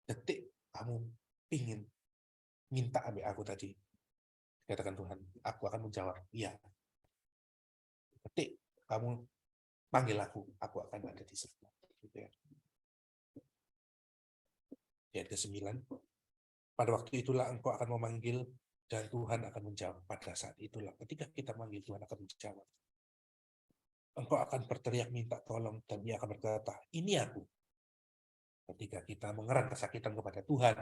Detik kamu ingin minta ambil aku tadi, katakan Tuhan, aku akan menjawab, iya. Detik kamu panggil aku akan ada di sana. Gitu ya. Ayat ke-9, pada waktu itulah engkau akan memanggil dan Tuhan akan menjawab. Pada saat itulah, ketika kita manggil, Tuhan akan menjawab. Engkau akan berteriak minta tolong dan Ia akan berkata, ini aku. Ketika kita mengerang kesakitan kepada Tuhan,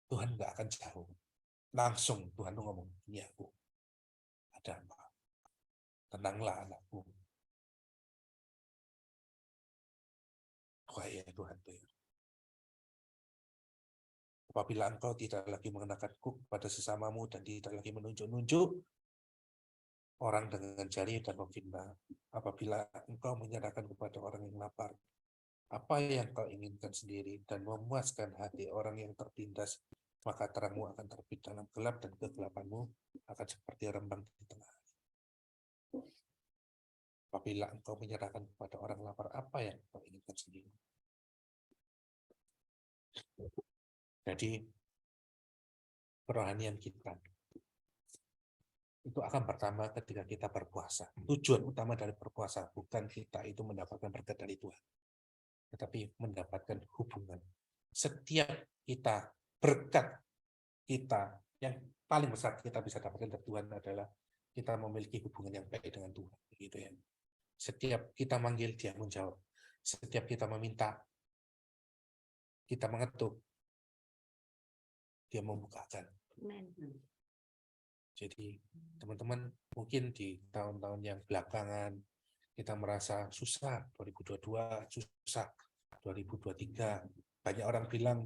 Tuhan nggak akan jauh. Langsung Tuhan tuh ngomong, ini aku. Ada apa? Tenanglah anakku. Wah ya Tuhan tuh ya. Apabila engkau tidak lagi mengenakan kepada sesamamu dan tidak lagi menunjuk-nunjuk orang dengan jari dan memfitnah, apabila engkau menyerahkan kepada orang yang lapar apa yang kau inginkan sendiri dan memuaskan hati orang yang tertindas, maka terangmu akan terbit dalam gelap dan kegelapanmu akan seperti rembang di tengah hari. Apabila engkau menyerahkan kepada orang lapar apa yang kau inginkan sendiri. Jadi kerohanian kita itu akan pertama ketika kita berpuasa. Tujuan utama dari berpuasa bukan kita itu mendapatkan berkat dari Tuhan, tetapi mendapatkan hubungan. Setiap kita berkat kita yang paling besar kita bisa dapatkan dari Tuhan adalah kita memiliki hubungan yang baik dengan Tuhan, begitu ya. Setiap kita manggil Dia menjawab. Setiap kita meminta, kita mengetuk, Dia membukakan. Amen. Jadi teman-teman mungkin di tahun-tahun yang belakangan kita merasa susah, 2022 susah, 2023 banyak orang bilang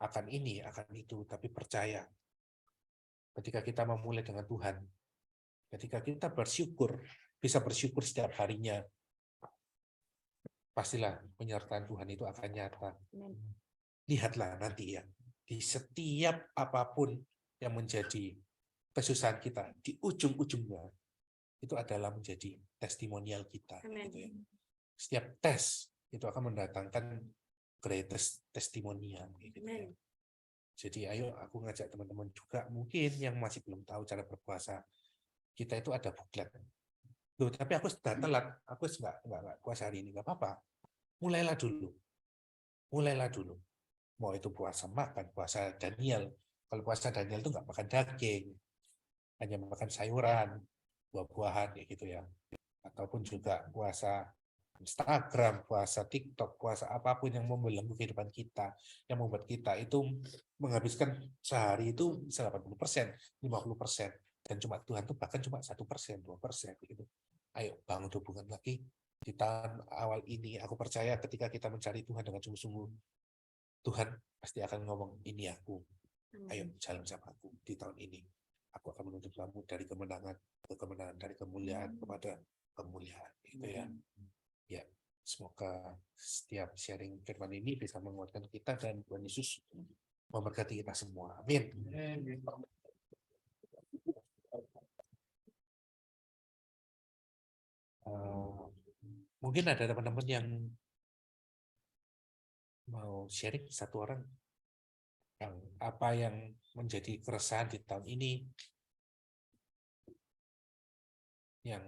akan ini, akan itu, tapi percaya ketika kita memulai dengan Tuhan, ketika kita bersyukur, bisa bersyukur setiap harinya, pastilah penyertaan Tuhan itu akan nyata. Lihatlah nanti ya, di setiap apapun yang menjadi kesusahan kita, di ujung-ujungnya itu adalah menjadi testimonial kita. Gitu ya. Setiap tes itu akan mendatangkan greatest testimonial. Gitu ya. Jadi ayo aku ngajak teman-teman juga mungkin yang masih belum tahu cara berpuasa, kita itu ada buklet. Loh, tapi aku sudah telat, aku nggak puasa hari ini, nggak apa-apa. Mulailah dulu. Mau itu puasa makan, puasa Daniel. Kalau puasa Daniel itu nggak makan daging, hanya makan sayuran, buah-buahan gitu ya. Ataupun juga puasa Instagram, puasa TikTok, puasa apapun yang membelenggu kehidupan kita, yang membuat kita itu menghabiskan sehari itu bisa 80%, 50%, dan cuma Tuhan itu bahkan cuma 1%, 2% gitu. Ayo bangun hubungan lagi di tahun awal ini. Aku percaya ketika kita mencari Tuhan dengan sungguh-sungguh, Tuhan pasti akan ngomong ini aku. Ayo jalan sama aku di tahun ini. Aku akan menuntun kamu dari kemenangan ke kemenangan, dari kemuliaan kepada kemuliaan, gitu ya. Ya, semoga setiap sharing firman ini bisa menguatkan kita dan Tuhan Yesus memberkati kita semua. Amin. Mungkin ada teman-teman yang mau sharing, satu orang yang apa yang menjadi keresahan di tahun ini, yang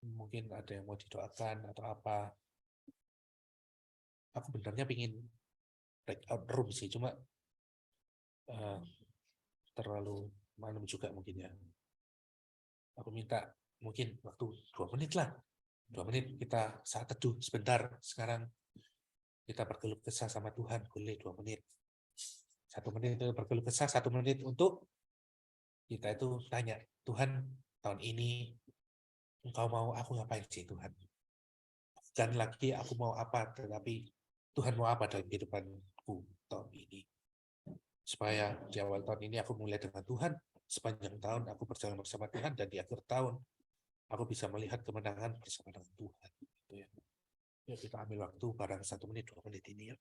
mungkin ada yang mau didoakan atau apa. Aku benernya pingin breakout room sih, cuma terlalu malam juga mungkin ya. Aku minta mungkin waktu 2 menit lah. 2 menit kita saat teduh sebentar. Sekarang kita berkeluh kesah sama Tuhan, boleh 2 menit. 1 menit itu berkeluh kesah, 1 menit untuk kita itu tanya, Tuhan, tahun ini Engkau mau aku ngapain sih Tuhan? Dan lagi aku mau apa, tetapi Tuhan mau apa dalam kehidupanku tahun ini? Supaya di awal tahun ini aku mulai dengan Tuhan, sepanjang tahun aku berjalan bersama Tuhan, dan di akhir tahun aku bisa melihat kemenangan bersama dengan Tuhan. Gitu ya. Ya, kita ambil waktu barang 1 menit, 2 menit ini ya.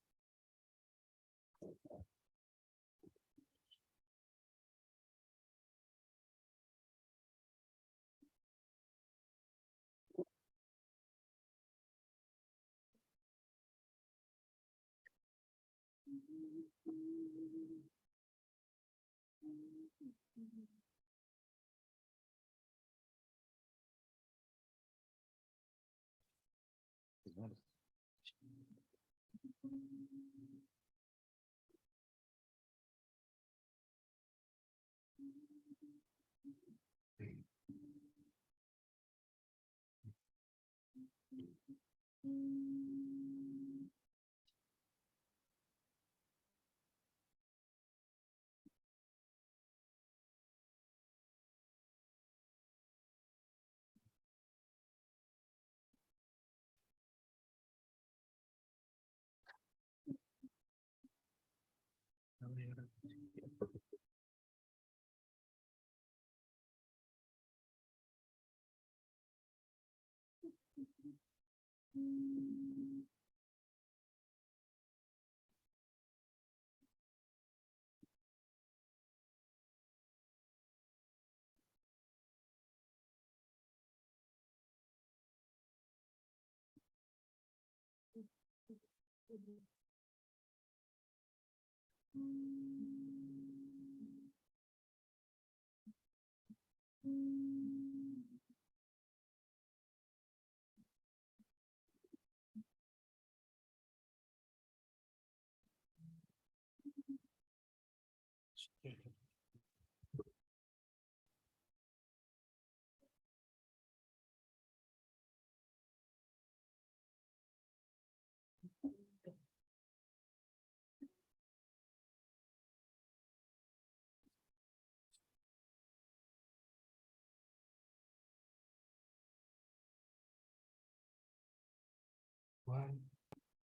Tuhan,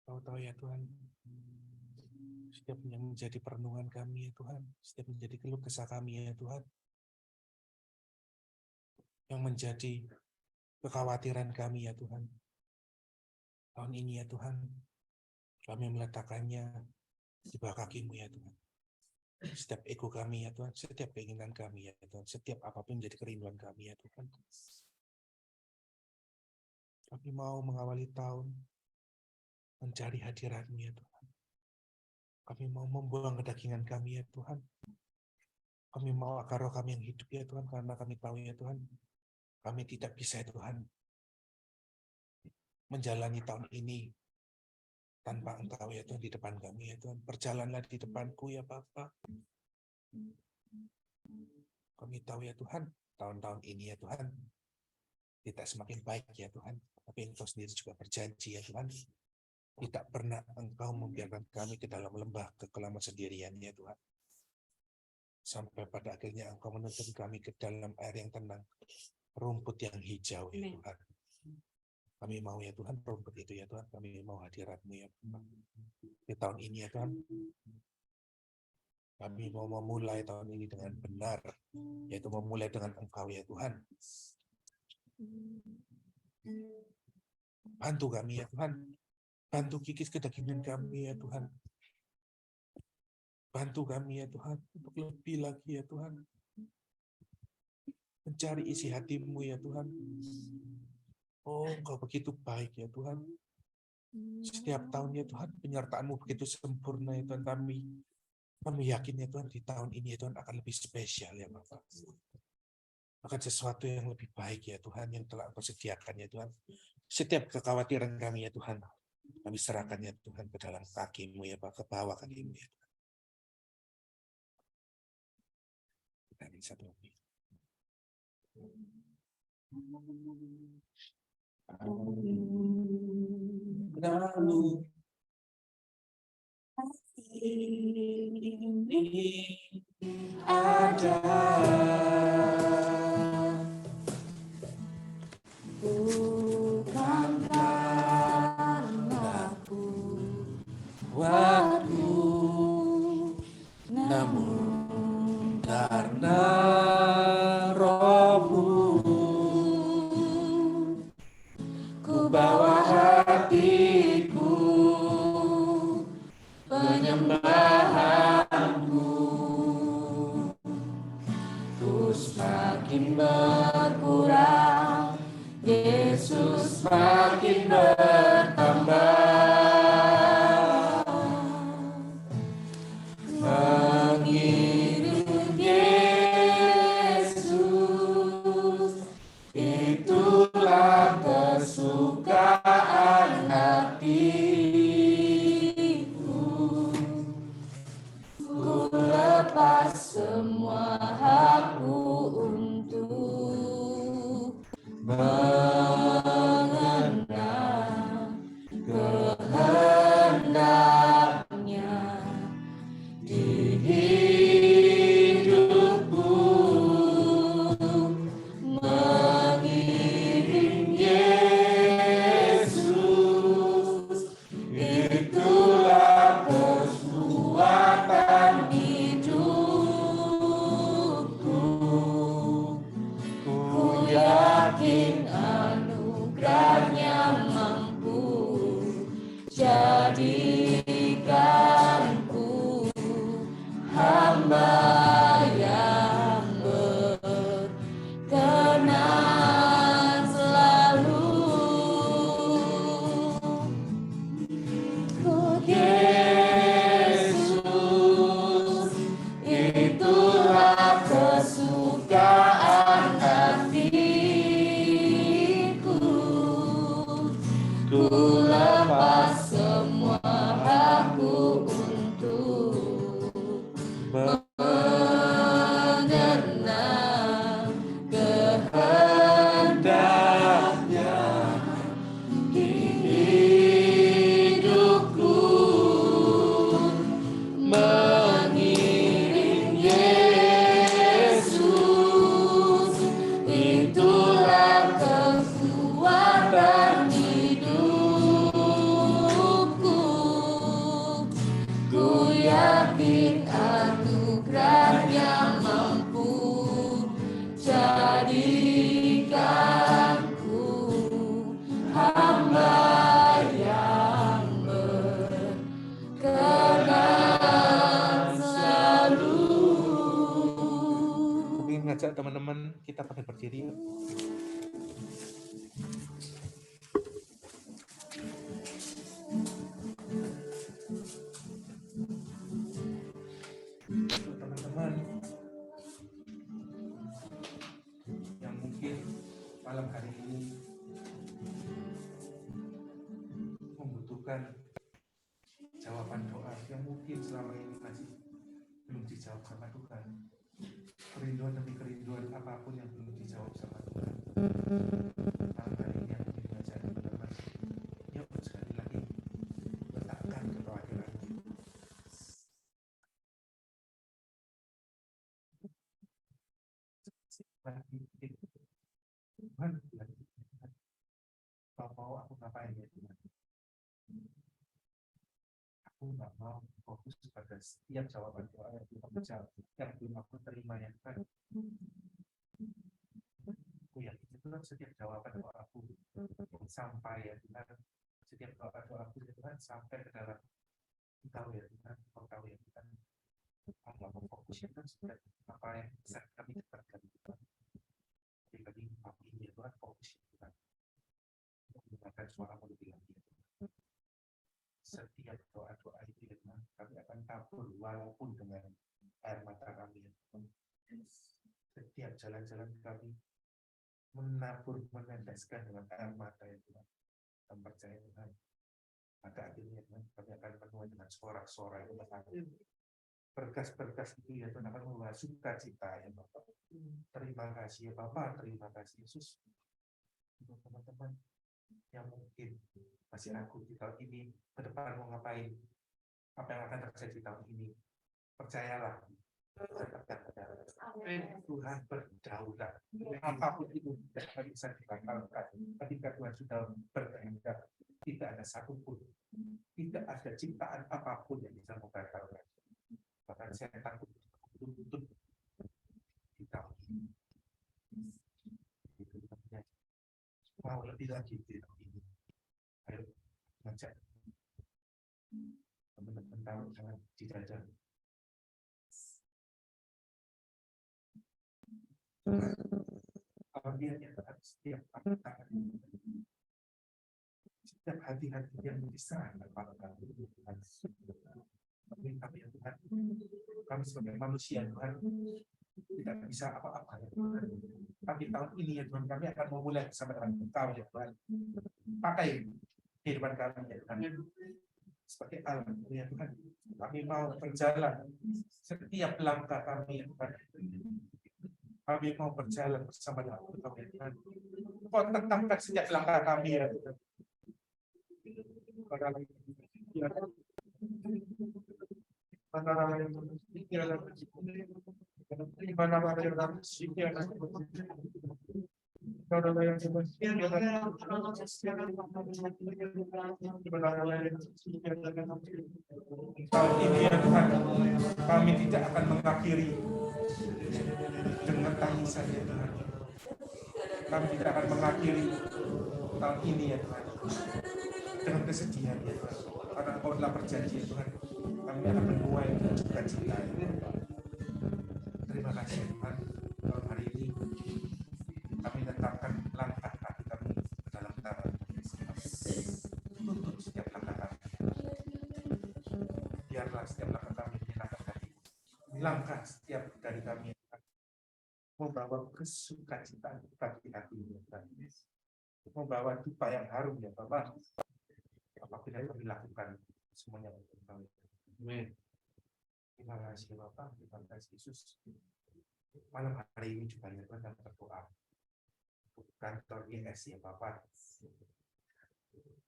Kau tahu ya Tuhan, setiap yang menjadi perenungan kami ya Tuhan, setiap menjadi keluh kesah kami ya Tuhan, yang menjadi kekhawatiran kami ya Tuhan, tahun ini ya Tuhan, kami meletakkannya di bawah kaki-Mu ya Tuhan. Setiap ego kami ya Tuhan, setiap keinginan kami ya Tuhan, setiap apapun menjadi kerinduan kami ya Tuhan. Kami mau mengawali tahun mencari hadirat-Mu ya Tuhan. Kami mau membuang kedagingan kami ya Tuhan. Kami mau akar roh kami yang hidup ya Tuhan, karena kami tahu ya Tuhan, kami tidak bisa ya Tuhan menjalani tahun ini tanpa Engkau ya Tuhan di depan kami ya Tuhan. Berjalanlah di depanku ya Bapa. Kami tahu ya Tuhan, tahun-tahun ini ya Tuhan, tidak semakin baik ya Tuhan. Tapi Engkau sendiri juga berjanji ya Tuhan, tidak pernah Engkau membiarkan kami ke dalam lembah kekelaman sendirian ya Tuhan. Sampai pada akhirnya Engkau menuntun kami ke dalam air yang tenang, rumput yang hijau ya Tuhan. Kami mau ya Tuhan rumput itu ya Tuhan, kami mau hadirat-Mu ya Tuhan. Di tahun ini ya Tuhan, Kami mau memulai tahun ini dengan benar, yaitu memulai dengan Engkau ya Tuhan. Bantu kami ya Tuhan. Bantu kikis kedagingan kami ya Tuhan. Bantu kami ya Tuhan untuk lebih lagi ya Tuhan. Mencari isi hati-Mu ya Tuhan. Oh, Engkau begitu baik ya Tuhan. Setiap tahun ya Tuhan, penyertaan-Mu begitu sempurna ya Tuhan. Kami yakin ya Tuhan, di tahun ini ya Tuhan akan lebih spesial ya Bapak. Akan sesuatu yang lebih baik ya Tuhan, yang telah Engkau sediakan ya Tuhan. Setiap kekhawatiran kami ya Tuhan, kami serahkan ya Tuhan ke dalam kaki-Mu ya Pak, ke bawah kaki-Mu ya Tuhan. Amin. Satu lagi. Lalu ini ada bukan karena kuatku, namun karena Roh-Mu. Ku bawa hatiku, penyembahanku, terus makin berkurang, Yesus makin bertambah. Mengiring Yesus, itulah kesukaan hatiku. Ku lepas semua hakku untuk mengenal kehendak-Nya di hidupku. Mengiring Yesus, itulah kekuatan hidupku. Ku yakin anugerah-Nya mampu jadikanku hamba yang berkenan selalu. Yesus, itulah kesukaan hatiku. Ku lepas semua hakku untuk mengenal kehendak-Nya di hidupku. Mengiring Yesus, itulah kekuatan hidupku. Ku yakin anugerah-Nya mampu jadikanku hamba yang berkenan selalu. Aku ingin ngajak teman-teman kita pada berdiri yuk. Untuk teman-teman yang mungkin malam hari ini membutuhkan jawaban doa yang mungkin selama ini masih belum dijawab sama Tuhan. Kerinduan demi kerinduan apapun yang belum dijawab sama Tuhan. Malam hari ini aku ingin mengajak teman-teman, yuk sekali lagi letakkan kekhawatiran. Tuhan, kau mau aku ngapain ya Tuhan? aku nggak mau fokus pada setiap jawaban doa yang belum aku terima ya kan. Aku yakin itu kan setiap jawaban doa aku sampai ya Tuhan, setiap doa aku ya Tuhan sampai ke dalam Engkau ya Tuhan, Engkau ya Tuhan. Aku nggak mau fokus ya Tuhan setiap apa yang bisa kami dapatkan Tuhan. Jadi pagi ini ya Tuhan fokus ya Tuhan. Mendengarkan suaramu lebih lagi ya Tuhan. Setiap doa-doa itu ya Tuhan, kami akan tabur walaupun dengan air mata kami ya Tuhan. Setiap jalan-jalan kami menabur, meneteskan dengan air mata ya Tuhan. Kami percaya Tuhan, pada akhirnya Tuhan, kami akan menuai dengan sorak-sorai yang bertanggung. Berkas-berkas itu ya Tuhan akan membawa sukacita ya Bapak. Terima kasih ya Bapak, terima kasih Yesus. Untuk teman-teman yang mungkin masih ragu di tahun ini, ke depan mau ngapain, apa yang akan terjadi tahun ini, percayalah, Tuhan berdaulat. Apapun itu tidak bisa dibatalkan. Ketika Tuhan sudah berkehendak, tidak ada satupun, tidak ada ciptaan apapun yang bisa membatalkan. Bahkan saya takut untuk di tahun ini. Mau lebih lagi di tahun ini. Ayo ngajak teman-teman tahu jangan dijajah. Kalau dia setiap hati-hati yang bisa kepada kami ya Tuhan, kami sebagai manusia Tuhan tidak bisa apa-apa ya Tuhan. Tapi tahun ini ya Tuhan, kami akan memulai bersama dengan Engkau ya Tuhan. Pakai kehidupan kami ya Tuhan sebagai alat ya Tuhan. Kami mau berjalan setiap langkah kami ya Tuhan. Kami mau berjalan bersama dengan Engkau ya Tuhan. Kau tetapkan setiap langkah kami ya Tuhan. Tahun ini ya Tuhan, kami tidak akan mengakhiri dengan tangisan ya Tuhan. Kami tidak akan mengakhiri tahun ini ya Tuhan dengan kesedihan ya Tuhan. Karena Engkau telah berjanji ya Tuhan, kami akan menuai dengan sukacita ya Tuhan. Terima kasih ya Tuhan. Dalam hari ini kami tetapkan langkah kaki kami ke dalam tangan tutup setiap langkah kami. Biarlah setiap langkah kami langkah setiap dari kami membawa kesukacitaan bagi hati ya Tuhan. Membawa dupa yang harum ya Bapak. Apabila kami lakukan semuanya untuk Engkau. Amin. Terima kasih Bapak, terima kasih Yesus. Malam hari ini juga ya Tuhan, kami berdoa untuk kantor YS ya Bapak.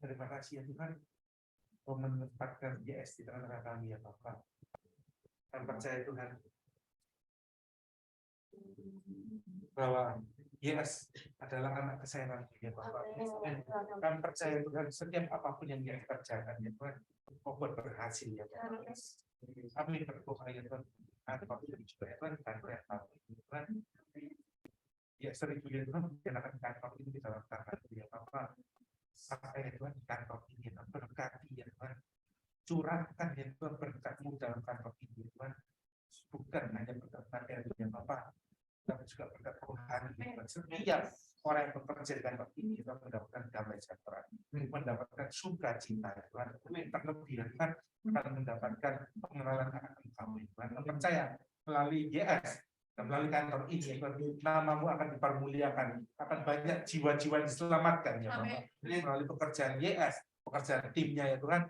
Terima kasih ya Tuhan, kau menempatkan YS di tengah-tengah kami ya Bapak. Kami percaya Tuhan bahwa YS adalah anak kesayangan ya Bapak. Kami percaya Tuhan setiap apapun yang dia kerjakan ya Tuhan, kau buat berhasil ya Bapak. Kami berdoa ya Tuhan, apapun juga ya Tuhan, Tuhan ya sering ya Tuhan, menyalakan kantor ini di dalam tangan ya Bapak. Sampai ya Tuhan, kantor ini ya berkati ya Tuhan, curahkan ya Tuhan berkat-Mu dalam kantor ini ya Tuhan. Bukan hanya berkat materi ya Bapak, tapi juga berkat rohani ya Tuhan. Setiap orang yang bekerja di kantor ini kita mendapatkan damai sejahtera, mendapatkan sukacita ya Tuhan. Terlebih ya Tuhan, akan mendapatkan pengenalan akan Engkau ya Tuhan. Percaya melalui YS dan melalui kantor ini ya Tuhan, nama-Mu akan dipermuliakan, akan banyak jiwa-jiwa yang diselamatkan ya Bapak. Melalui pekerjaan YS, pekerjaan timnya ya Tuhan,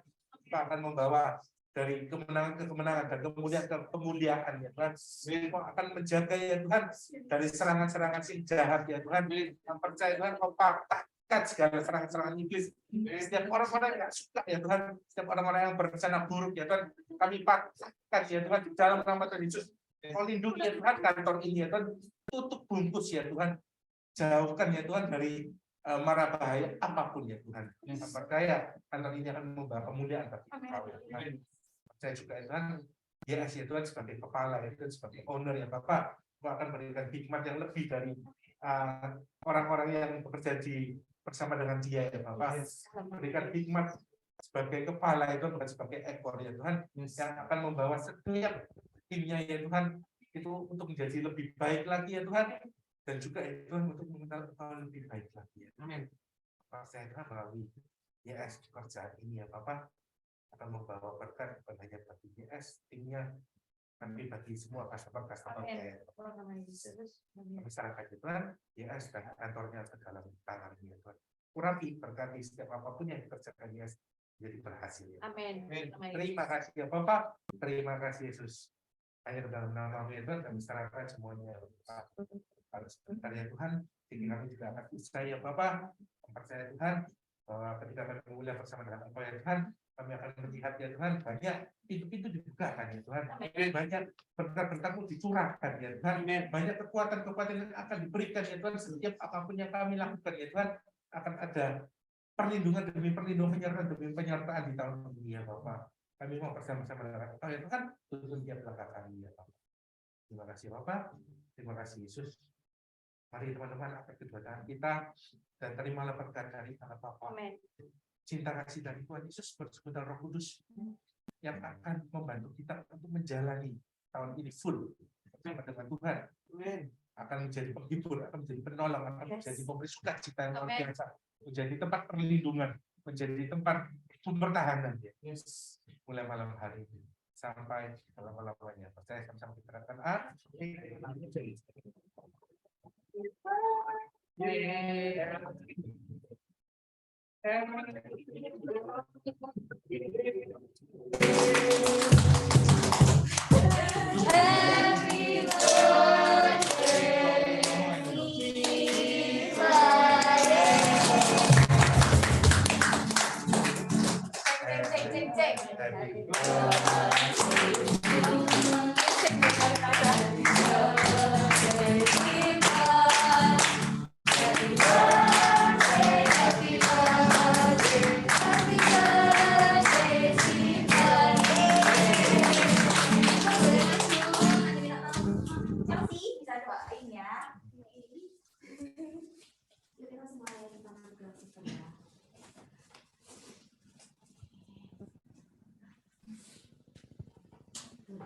kita akan membawa dari kemenangan ke kemenangan dan kemudian ke kemuliaan ya Tuhan. Kau akan menjaga ya Tuhan dari serangan-serangan si jahat ya Tuhan. Yang percaya Tuhan, Kau patahkan segala serangan-serangan iblis. Setiap orang-orang yang tidak suka ya Tuhan, setiap orang-orang yang berencana buruk ya Tuhan, kami patahkan ya Tuhan di dalam nama Tuhan Yesus. Kau lindungi ya Tuhan kantor ini ya Tuhan, tutup bungkus ya Tuhan, jauhkan ya Tuhan dari mara bahaya apapun ya Tuhan. Saya percaya kantor ini akan membawa kemuliaan bagi Engkau ya Tuhan. Saya juga ya Tuhan, ya Tuhan sebagai kepala, ya Tuhan sebagai owner ya Bapak, Engkau akan memberikan hikmat yang lebih dari orang-orang yang bekerja bersama dengan dia ya Bapak. Berikan hikmat sebagai kepala itu bukan sebagai ekor ya Tuhan, yang akan membawa setiap timnya ya Tuhan itu untuk menjadi lebih baik lagi ya Tuhan, dan juga ya Tuhan untuk mengenal Engkau lebih baik lagi ya. Amin. Pak saya Tuhan melalui YS pekerjaan ini ya Bapak akan membawa berkat bukan hanya bagi YS timnya, tapi bagi semua customer ya masyarakat ya Tuhan, YS dan kantornya ke dalam tangan ya Tuhan. Urapi berkati setiap apapun yang dikerjakan YS jadi berhasil ya. Amin. Terima kasih ya Bapak, terima kasih Yesus. Hanya dalam nama Tuhan kami serahkan semuanya harus sebentar ya Tuhan. Jadi kami juga akan usai ya Bapak, percaya Tuhan bahwa ketika kami mulia bersama dengan Engkau ya Tuhan, kami akan melihat ya Tuhan banyak pintu-pintu dibukakan ya Tuhan, banyak berkat-berkat-Mu dicurahkan ya Tuhan, banyak kekuatan-kekuatan yang akan diberikan ya Tuhan. Setiap apapun yang kami lakukan ya Tuhan akan ada perlindungan demi perlindungan, penyertaan di tahun ini ya Bapak. Kami mau bersama-sama dengan Engkau ya Tuhan, tuntun tiap langkah kami ya Bapak. Terima kasih Bapak, terima kasih Yesus. Mari teman-teman angkat kedua tangan kita dan terimalah berkat dari Allah Bapa. Cinta kasih dari Tuhan Yesus bersekutu Roh Kudus yang akan membantu kita untuk menjalani tahun ini full bersama dengan Tuhan. Akan menjadi penghibur, akan menjadi penolong, akan menjadi pemberi sukacita yang luar biasa, menjadi tempat perlindungan, menjadi tempat pertahanan ya. Mulai malam hari ini sampai malam-malamnya. Percaya sama-sama kita katakan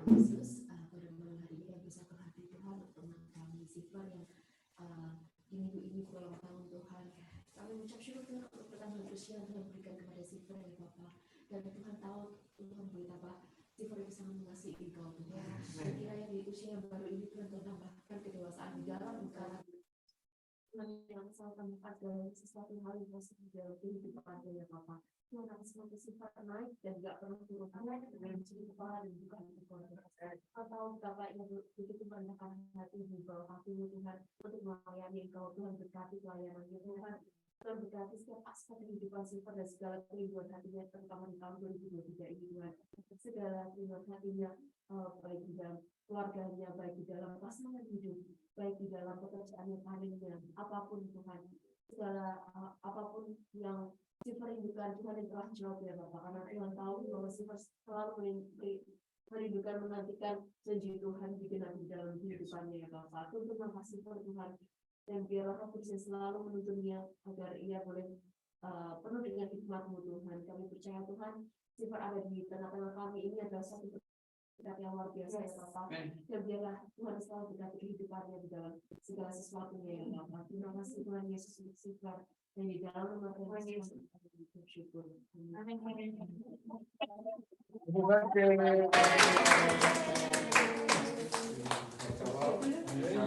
Yesus, pada malam hari ini bisa ke hati Tuhan untuk kami sifat yang di minggu ini berulang tahun Tuhan. Kami mengucap syukur Tuhan untuk pertanggal usia yang Tuhan berikan kepada sifat ya Bapak. Dan Tuhan tahu Tuhan betapa sifat itu sangat mengasihi Engkau Tuhan. Dan kiranya di usia yang baru ini Tuhan tambahkan kedewasaan di dalam Engkau. Tuhan yang selalu tempat dalam sesuatu hal yang positif dalam kehidupan ya Bapak. Tuhan akan semakin sifat naik dan tidak pernah turun dengan cerita dan bukan keluarga. Atau Bapak yang begitu merendahkan hati di bawah hati-Mu Tuhan untuk melayani Engkau. Tuhan berkati pelayanannya Tuhan. Tuhan berkati setiap aspek kehidupan sifat dan segala kerinduan hatinya terutama di tahun 2023 ini Tuhan. Segala kerinduan hatinya baik di dalam keluarganya, baik di dalam pasangan hidup, baik di dalam pekerjaannya, karirnya, apapun Tuhan. Segala apapun yang Sifat rindukan Tuhan yang telah jawab ya Bapak, karena Tuhan tahu bahwa Sifat selalu merindukan menantikan janji Tuhan digenapi dalam kehidupannya ya Bapak. Tuntun kasih Tuhan dan biarlah Roh Kudus selalu menuntunnya agar ia boleh penuh dengan hikmat-Mu Tuhan. Kami percaya Tuhan Sifat ada di tengah-tengah kami ini adalah satu berkat yang luar biasa ya Bapak. Dan biarlah Tuhan selalu berkati kehidupannya di dalam segala sesuatunya ya Bapak. Terima kasih Tuhan Yesus untuk Sifat. Dan di dalam nama Tuhan Yesus kita bersyukur. Amin.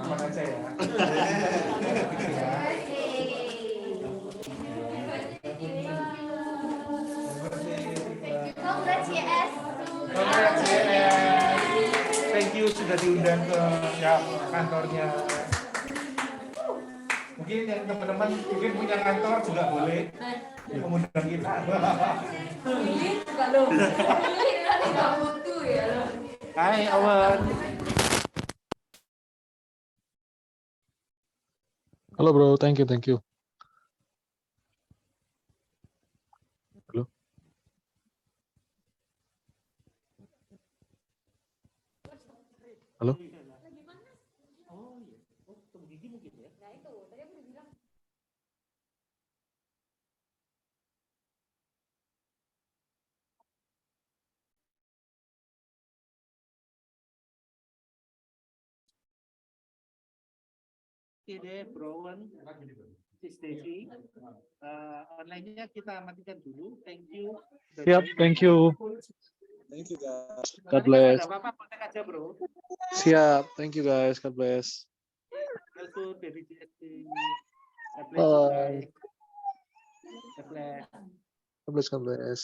Mana saya? Congrats YS. Thank you sudah diundang ke kantornya. Mungkin yang teman-teman mungkin punya kantor juga boleh mengundang kita. Kalau nggak butuh ya. Hai Owen. Halo bro, thank you. Halo? Oh iya. Oh, tunggu gigi mungkin ya. Nah itu, tadi aku udah bilang. Oke deh, Brown, Sis Devi. Online-nya kita matikan dulu. Thank you. Siap, thank you. Thank you guys. God Kalau bless. ada apa-apa, kontak aja, Bro. Siap, thank you guys. God bless. Welcome, Baby JST. God bless you Bye. guys. God bless. God bless, God bless.